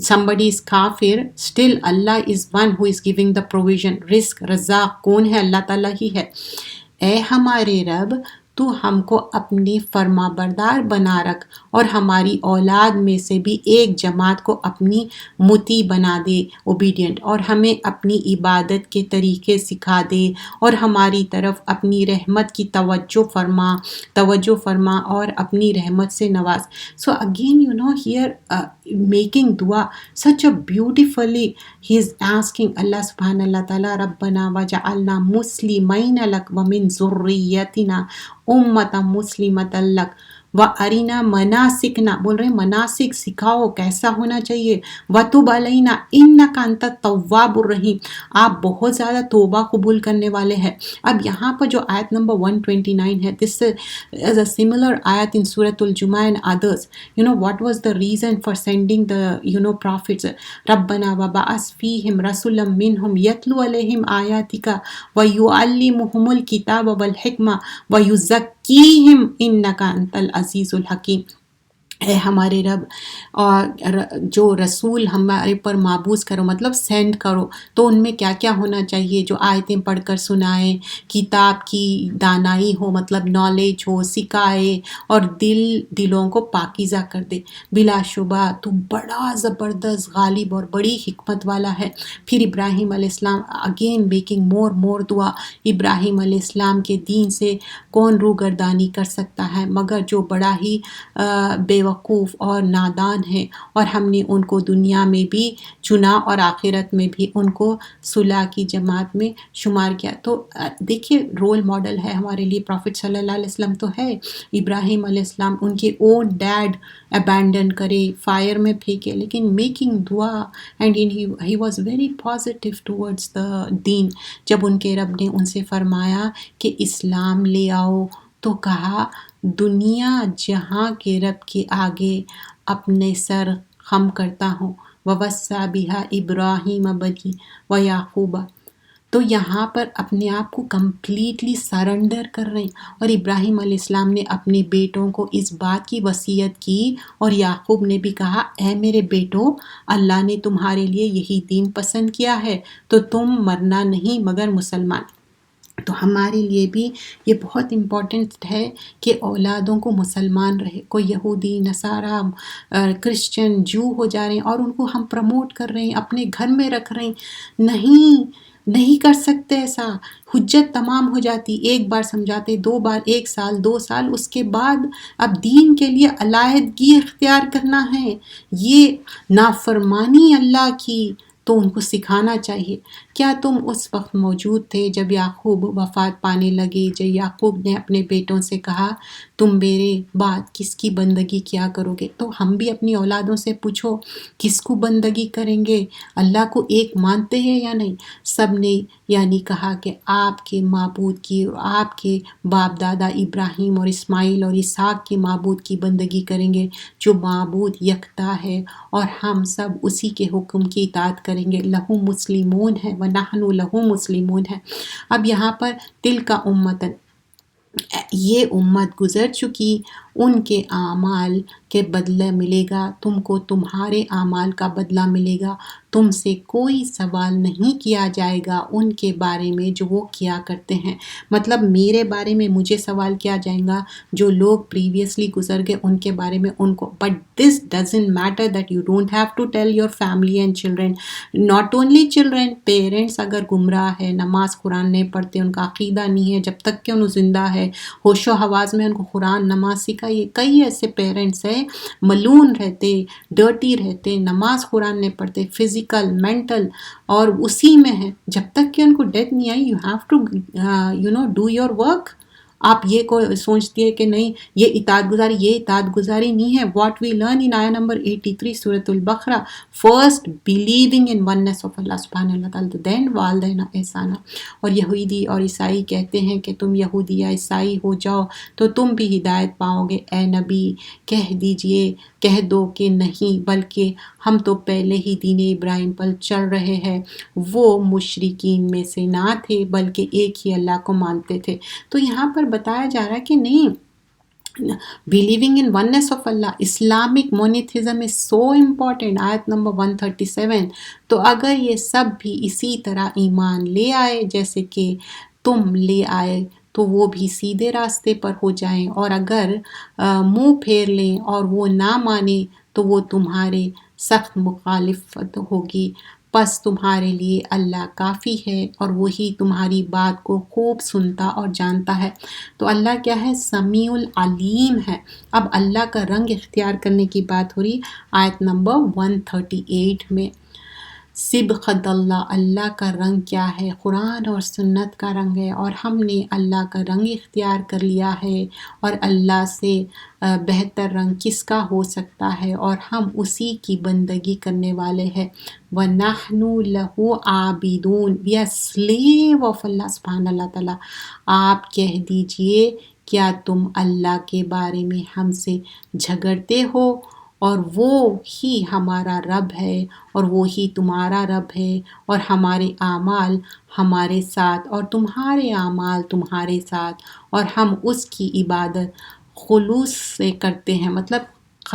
somebody is kafir, still Allah is one who is giving the provision. رزق رزاق کون ہے؟ اللہ تعالیٰ ہی ہے. اے ہمارے رب تو ہم کو اپنی فرما بردار بنا رکھ، اور ہماری اولاد میں سے بھی ایک جماعت کو اپنی مطیع بنا دے، اوبیڈینٹ، اور ہمیں اپنی عبادت کے طریقے سکھا دے، اور ہماری طرف اپنی رحمت کی توجہ فرما اور اپنی رحمت سے نواز. So again here making dua such a beautifully he is asking Allah subhanahu wa ta'ala ربنا وجعلنا مسلمین لک ومن ذریتنا امتا مسلمتا لک وَأَرِنَا مَنَاسِكْنَا. بول رہے ہیں مناسک سکھاؤ کیسا ہونا چاہیے. وَتُبْ عَلَيْنَا إِنَّكَ أَنْتَ التَّوَّابُ الرَّحِيمُ. آپ بہت زیادہ توبہ قبول کرنے والے ہیں. اب یہاں پر جو آیت نمبر 129 ہے, this is a similar ayat in Surah Al-Jumu'ah and others. What was the reason for sending the prophets? رَبَّنَا وَبَعَثْ فِيهِمْ رَسُولًا مِّنْهُمْ يَتْلُو عَلَيْهِمْ آيَاتِكَ وَيُعَلِّمُهُمُ الْكِتَابَ وَالْحِكْمَةَ وَيُزَكِّيهِمْ إِنَّكَ أَنْتَ الْعَزِيزُ الْحَكِيمُ. اے ہمارے رب، اور جو رسول ہمارے پر مابعوث کرو مطلب سینڈ کرو، تو ان میں کیا کیا ہونا چاہیے؟ جو آیتیں پڑھ کر سنائیں، کتاب کی دانائی ہو مطلب نالج ہو، سکھائے، اور دلوں کو پاکیزہ کر دے۔ بلا شبہ تو بڑا زبردست، غالب اور بڑی حکمت والا ہے۔ پھر ابراہیم علیہ السلام اگین بیکنگ مور دعا، ابراہیم علیہ السلام کے دین سے کون روگردانی کر سکتا ہے مگر جو بڑا ہی بے وقوف اور نادان ہے، اور ہم نے ان کو دنیا میں بھی چنا اور آخرت میں بھی ان کو صلح کی جماعت میں شمار کیا۔ تو دیکھیے رول ماڈل ہے ہمارے لیے، پروفٹ صلی اللہ علیہ وسلم تو ہے۔ ابراہیم علیہ السلام ان کے اون ڈیڈ ابینڈن کرے، فائر میں پھینکے، لیکن میکنگ دعا، and he was very positive towards the دین۔ جب ان کے رب نے ان سے فرمایا کہ اسلام لے آؤ، تو کہا دنیا جہاں کے رب کے آگے اپنے سر خم کرتا ہوں، وَوَصَّى بِهَا إِبْرَاهِيمَ بَنِيهِ وَيَعْقُوبَ۔ تو یہاں پر اپنے آپ کو کمپلیٹلی سرنڈر کر رہے ہیں، اور ابراہیم علیہ السلام نے اپنے بیٹوں کو اس بات کی وصیت کی، اور یعقوب نے بھی کہا اے میرے بیٹو، اللہ نے تمہارے لیے یہی دین پسند کیا ہے، تو تم مرنا نہیں مگر مسلمان۔ تو ہمارے لیے بھی یہ بہت امپورٹنٹ ہے کہ اولادوں کو مسلمان رہے۔ کوئی یہودی، نصارہ، کرسچن، جو ہو جا رہے ہیں اور ان کو ہم پروموٹ کر رہے ہیں، اپنے گھر میں رکھ رہے ہیں، نہیں کر سکتے ایسا۔ حجت تمام ہو جاتی، ایک بار سمجھاتے، دو بار، 1 سال 2 سال، اس کے بعد اب دین کے لیے علیحدگی اختیار کرنا ہے، یہ نافرمانی اللہ کی، تو ان کو سکھانا چاہیے۔ کیا تم اس وقت موجود تھے جب یعقوب وفات پانے لگے، جب یعقوب نے اپنے بیٹوں سے کہا تم میرے بعد کس کی بندگی کیا کرو گے؟ تو ہم بھی اپنی اولادوں سے پوچھو کس کو بندگی کریں گے، اللہ کو ایک مانتے ہیں یا نہیں؟ سب نے یعنی کہا کہ آپ کے معبود کی، آپ کے باپ دادا ابراہیم اور اسماعیل اور اسحاق کے معبود کی بندگی کریں گے، جو معبود یکتا ہے، اور ہم سب اسی کے حکم کی اطاعت کریں گے۔ لہو مسلمون ہے وَنَحْنُ لَهُ مسلمون ہے۔ اب یہاں پر تلک امتن، یہ امت گزر چکی، ان کے اعمال کے بدلہ ملے گا، تم کو تمہارے اعمال کا بدلہ ملے گا، تم سے کوئی سوال نہیں کیا جائے گا ان کے بارے میں جو وہ کیا کرتے ہیں۔ مطلب میرے بارے میں مجھے سوال کیا جائے گا، جو لوگ پریویسلی گزر گئے ان کے بارے میں ان کو، but this doesn't matter that you don't have to tell your family and children, not only children, parents اگر گمراہ ہے، نماز قرآن نہیں پڑھتے، ان کا عقیدہ نہیں ہے، جب تک کہ انہوں زندہ ہے، ہوش و حواس میں ان کو قرآن نماز سکھائیے۔ کئی ایسے پیرنٹس ہیں ملون رہتے، ڈرٹی رہتے، نماز قرآن نہیں پڑھتے، فزیکل، مینٹل، اور اسی میں ہے، جب تک کہ ان کو ڈیتھ نہیں آئی، you have to do your work. آپ یہ کو سوچتی ہے کہ نہیں یہ اطاعت گزاری، یہ اطاعت گزاری نہیں ہے۔ واٹ وی لرن ان آیا نمبر 83 سورۃ البقرہ، first believing in oneness of Allah سبحانہ اللہ تعالیٰ، دین والدین احسانہ۔ اور یہودی اور عیسائی کہتے ہیں کہ تم یہودی یا عیسائی ہو جاؤ تو تم بھی ہدایت پاؤ گے۔ اے نبی کہہ دو کہ نہیں، بلکہ ہم تو پہلے ہی دین ابراہیم پر چل رہے ہیں، وہ مشرکین میں سے نہ تھے بلکہ ایک ہی اللہ کو مانتے تھے۔ تو یہاں پر بتایا جا رہا ہے کہ نہیں، believing in oneness of Allah, Islamic monotheism is so important، آیت نمبر 137۔ تو اگر یہ سب بھی اسی طرح ایمان لے آئے جیسے کہ تم لے آئے، تو وہ بھی سیدھے راستے پر ہو جائیں، اور اگر منہ پھیر لیں اور وہ نہ مانیں تو وہ تمہارے سخت مخالفت ہوگی۔ پس تمہارے لیے اللہ کافی ہے، اور وہی تمہاری بات کو خوب سنتا اور جانتا ہے۔ تو اللہ کیا ہے؟ سمیع العلیم ہے۔ اب اللہ کا رنگ اختیار کرنے کی بات ہو رہی آیت نمبر 138 میں۔ صبغۃ اللہ، اللہ کا رنگ کیا ہے؟ قرآن اور سنت کا رنگ ہے، اور ہم نے اللہ کا رنگ اختیار کر لیا ہے، اور اللہ سے بہتر رنگ کس کا ہو سکتا ہے، اور ہم اسی کی بندگی کرنے والے ہیں۔ وَنَحْنُ لَهُ عَابِدُونَ، we are slave of اللہ سبحانہ اللہ تعالیٰ۔ آپ کہہ دیجئے کیا تم اللہ کے بارے میں ہم سے جھگڑتے ہو، اور وہ ہی ہمارا رب ہے اور وہی تمہارا رب ہے، اور ہمارے اعمال ہمارے ساتھ اور تمہارے اعمال تمہارے ساتھ، اور ہم اس کی عبادت خلوص سے کرتے ہیں۔ مطلب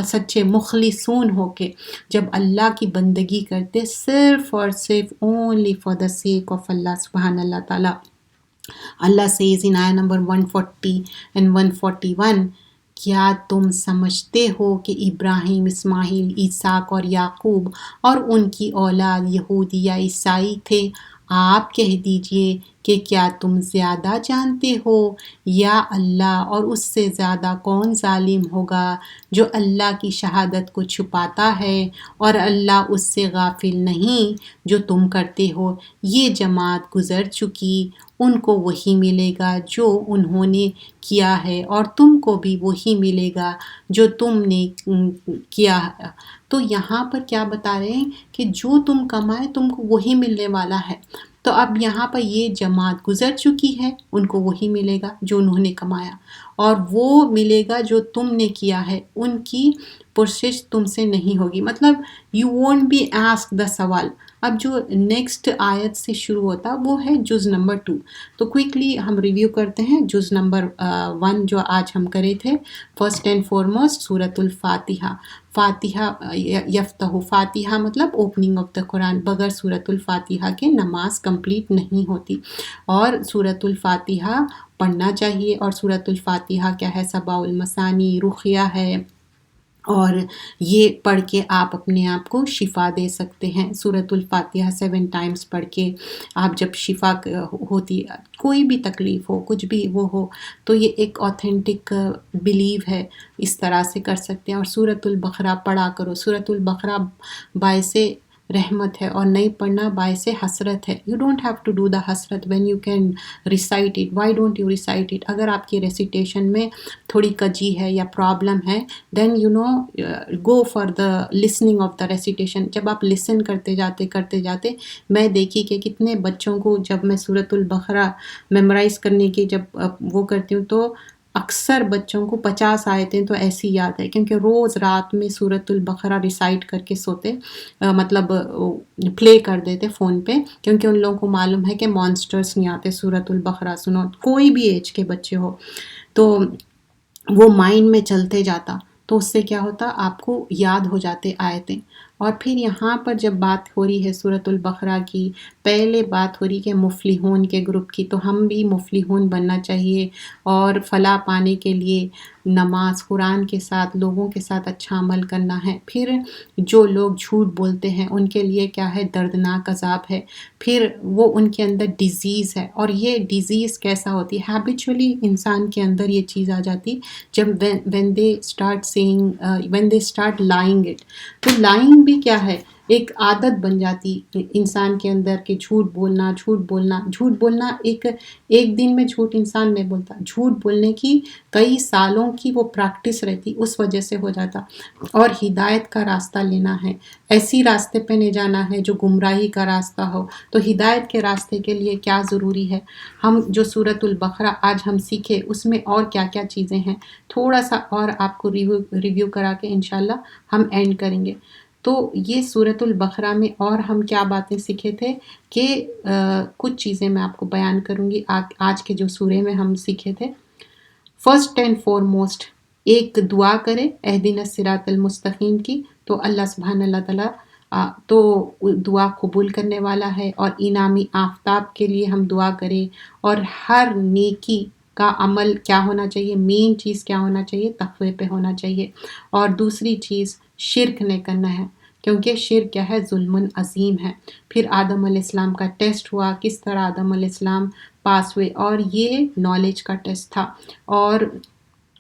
سچے مخلصون ہو کے جب اللہ کی بندگی کرتے صرف اور صرف only for the sake of Allah سبحان اللہ تعالیٰ. اللہ says in ayah number 140 and 141 کیا تم سمجھتے ہو کہ ابراہیم، اسماعیل، اسحاق اور یعقوب اور ان کی اولاد یہودی یا عیسائی تھے؟ آپ کہہ دیجئے کہ کیا تم زیادہ جانتے ہو یا اللہ، اور اس سے زیادہ کون ظالم ہوگا جو اللہ کی شہادت کو چھپاتا ہے اور اللہ اس سے غافل نہیں جو تم کرتے ہو. یہ جماعت گزر چکی، ان کو وہی ملے گا جو انہوں نے کیا ہے اور تم کو بھی وہی ملے گا جو تم نے کیا. تو یہاں پر کیا بتا رہے ہیں کہ جو تم کمائے تم کو وہی ملنے والا ہے. تو اب یہاں پر یہ جماعت گزر چکی ہے، ان کو وہی ملے گا جو انہوں نے کمایا، اور وہ ملے گا جو تم نے کیا ہے، ان کی پرسش تم سے نہیں ہوگی. مطلب you won't be asked the sawal. اب جو نیکسٹ آیت سے شروع ہوتا وہ ہے جز نمبر 2. تو کوئکلی ہم ریویو کرتے ہیں. جز نمبر 1 جو آج ہم کرے تھے، فرسٹ اینڈ فارموسٹ سورۃ الفاتحہ. فاتحہ یفتح، فاتحہ مطلب اوپننگ آف دا قرآن. بغیر سورۃ الفاتحہ کے نماز کمپلیٹ نہیں ہوتی، اور سورۃ الفاتحہ پڑھنا چاہیے. اور سورۃ الفاتحہ کیا ہے؟ سبع المثانی، رقیہ ہے، اور یہ پڑھ کے آپ اپنے آپ کو شفا دے سکتے ہیں. سورۃ الفاتحہ 7 ٹائمز پڑھ کے آپ جب شفا ہوتی، کوئی بھی تکلیف ہو، کچھ بھی وہ ہو، تو یہ ایک اوتھینٹک بلیو ہے، اس طرح سے کر سکتے ہیں. اور سورۃ البقرہ پڑھا کرو. سورۃ البقرہ باعث رحمت ہے، اور نہیں پڑھنا باعث حسرت ہے. You don't have to do the حسرت when you can recite it. Why don't you recite it? اگر آپ کی ریسیٹیشن میں تھوڑی کجی ہے یا پرابلم ہے، then you know go for the listening of the recitation. جب آپ لسن کرتے جاتے میں دیکھی کہ کتنے بچوں کو جب میں سورۃ البقرہ میمورائز کرنے کی جب وہ کرتی ہوں تو اکثر بچوں کو 50 آیتیں تو ایسی یاد ہے، کیونکہ روز رات میں سورۃ البقرہ ریسائٹ کر کے سوتے، مطلب پلے کر دیتے فون پہ، کیونکہ ان لوگوں کو معلوم ہے کہ مانسٹرز نہیں آتے سورۃ البقرہ سنو. کوئی بھی ایج کے بچے ہو تو وہ مائنڈ میں چلتے جاتا، تو اس سے کیا ہوتا؟ آپ کو یاد ہو جاتے آیتیں. اور پھر یہاں پر جب بات ہو رہی ہے سورۃ البقرہ کی، پہلے بات ہو رہی کہ مفلحون کے گروپ کی، تو ہم بھی مفلحون بننا چاہیے، اور فلاح پانے کے لیے نماز، قرآن کے ساتھ لوگوں کے ساتھ اچھا عمل کرنا ہے. پھر جو لوگ جھوٹ بولتے ہیں ان کے لیے کیا ہے؟ دردناک عذاب ہے. پھر وہ ان کے اندر ڈیزیز ہے، اور یہ ڈیزیز کیسا ہوتی ہے؟ ہیبیچولی انسان کے اندر یہ چیز آ جاتی جب when they start saying when they start lying it. تو lying بھی کیا ہے؟ ایک عادت بن جاتی انسان کے اندر کہ جھوٹ بولنا ایک دن میں جھوٹ انسان نہیں بولتا. جھوٹ بولنے کی کئی سالوں کی وہ پریکٹس رہتی، اس وجہ سے ہو جاتا. اور ہدایت کا راستہ لینا ہے، ایسی راستے پہ نہیں جانا ہے جو گمراہی کا راستہ ہو. تو ہدایت کے راستے کے لیے کیا ضروری ہے؟ ہم جو سورۃ البقرہ آج ہم سیکھے اس میں اور کیا کیا چیزیں ہیں، تھوڑا سا اور آپ کو ریویو کرا کے انشاءاللہ ہم اینڈ کریں گے. تو یہ سورۃ البقرہ میں اور ہم کیا باتیں سیکھے تھے کہ کچھ چیزیں میں آپ کو بیان کروں گی آج کے جو سورے میں ہم سیکھے تھے. فرسٹ اینڈ فارموسٹ ایک دعا کرے اہدنا الصراط المستقیم کی، تو اللہ سبحانہ اللہ تعالیٰ تو دعا قبول کرنے والا ہے. اور انعامی آفتاب کے لیے ہم دعا کریں، اور ہر نیکی کا عمل کیا ہونا چاہیے؟ مین چیز کیا ہونا چاہیے؟ تقوی پہ ہونا چاہیے. اور دوسری چیز شرک نہیں کرنا ہے، کیونکہ شرک کیا ہے؟ ظلم عظیم ہے. پھر آدم علیہ السلام کا ٹیسٹ ہوا، کس طرح آدم علیہ السلام پاس ہوئے، اور یہ نالج کا ٹیسٹ تھا. اور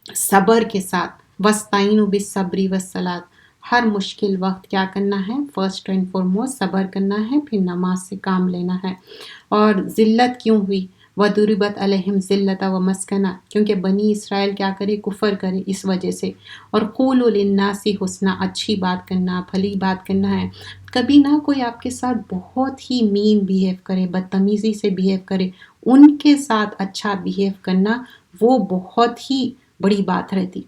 صبر کے ساتھ وَاسْتَعِینُوا بِالصَّبْرِ وَالصَّلَاةِ، ہر مشکل وقت کیا کرنا ہے؟ فرسٹ اینڈ فارموسٹ صبر کرنا ہے، پھر نماز سے کام لینا ہے. اور ذلت کیوں ہوئی؟ وَضُرِبَتْ عَلَيْهِمْ ذِلَّةً وَمَسْكَنَةً، کیونکہ بنی اسرائیل کیا کرے؟ کفر کرے، اس وجہ سے. اور قُولُوا لِلنَّاسِ حُسْنًا، اچھی بات کرنا، بھلی بات کرنا ہے. کبھی نہ کوئی آپ کے ساتھ بہت ہی مین بیہیو کرے، بدتمیزی سے بیہیو کرے، ان کے ساتھ اچھا بیہیو کرنا وہ بہت ہی بڑی بات رہتی.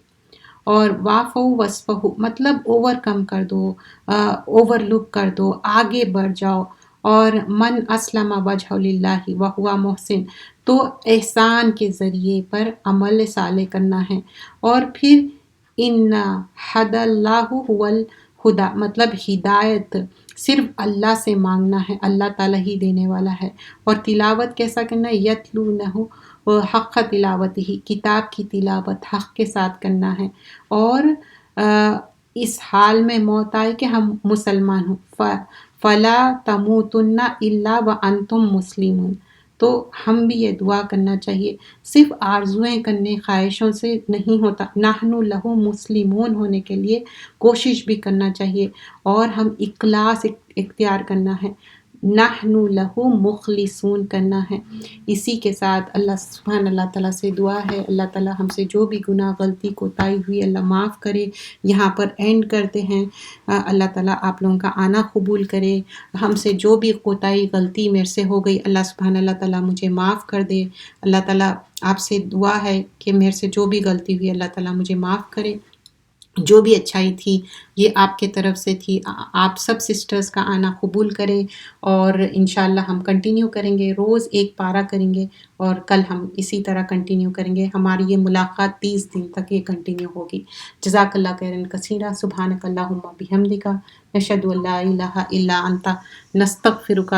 اور وَاعْفُوا وَاصْفَحُوا مطلب اوور کم کر دو، اوور لک کر دو، آگے بڑھ جاؤ. اور من اسلم وجہ للہ وہو محسن، تو احسان کے ذریعے پر عمل صالح کرنا ہے. اور پھر ان حد اللہ هو الہدا، مطلب ہدایت صرف اللہ سے مانگنا ہے، اللہ تعالیٰ ہی دینے والا ہے۔ اور تلاوت کیسا کرنا ہے؟ یتلونہ حق تلاوت ہی، کتاب کی تلاوت حق کے ساتھ کرنا ہے، اور اس حال میں موت آئے کہ ہم مسلمان ہوں، فلا تموتن الا وانتم مسلمون۔ تو ہم بھی یہ دعا کرنا چاہیے، صرف آرزویں کرنے خواہشوں سے نہیں ہوتا، نحن لہو مسلمون ہونے کے لیے کوشش بھی کرنا چاہیے، اور ہم اخلاص اختیار کرنا ہے، نحن لہو مخلصون کرنا ہے۔ اسی کے ساتھ اللہ تعالیٰ سے دعا ہے، اللہ تعالیٰ ہم سے جو بھی گناہ غلطی کوتاہی ہوئی اللہ معاف کرے۔ یہاں پر اینڈ کرتے ہیں، اللہ تعالیٰ آپ لوگوں کا آنا قبول کرے، ہم سے جو بھی کوتاہی غلطی میرے سے ہو گئی اللہ تعالیٰ مجھے معاف کر دے۔ اللہ تعالیٰ آپ سے دعا ہے کہ میرے سے جو بھی غلطی ہوئی اللہ تعالیٰ مجھے معاف کرے، جو بھی اچھائی تھی یہ آپ کے طرف سے تھی، آپ سب سسٹرز کا آنا قبول کریں، اور انشاءاللہ ہم کنٹینیو کریں گے، روز ایک پارہ کریں گے، اور کل ہم اسی طرح کنٹینیو کریں گے، ہماری یہ ملاقات 30 دن تک یہ کنٹینیو ہوگی۔ جزاک اللہ خیرا کثیرا، سبحانک اللہم بحمدک، نشہد ان لا الہ الا انت، نستغفرک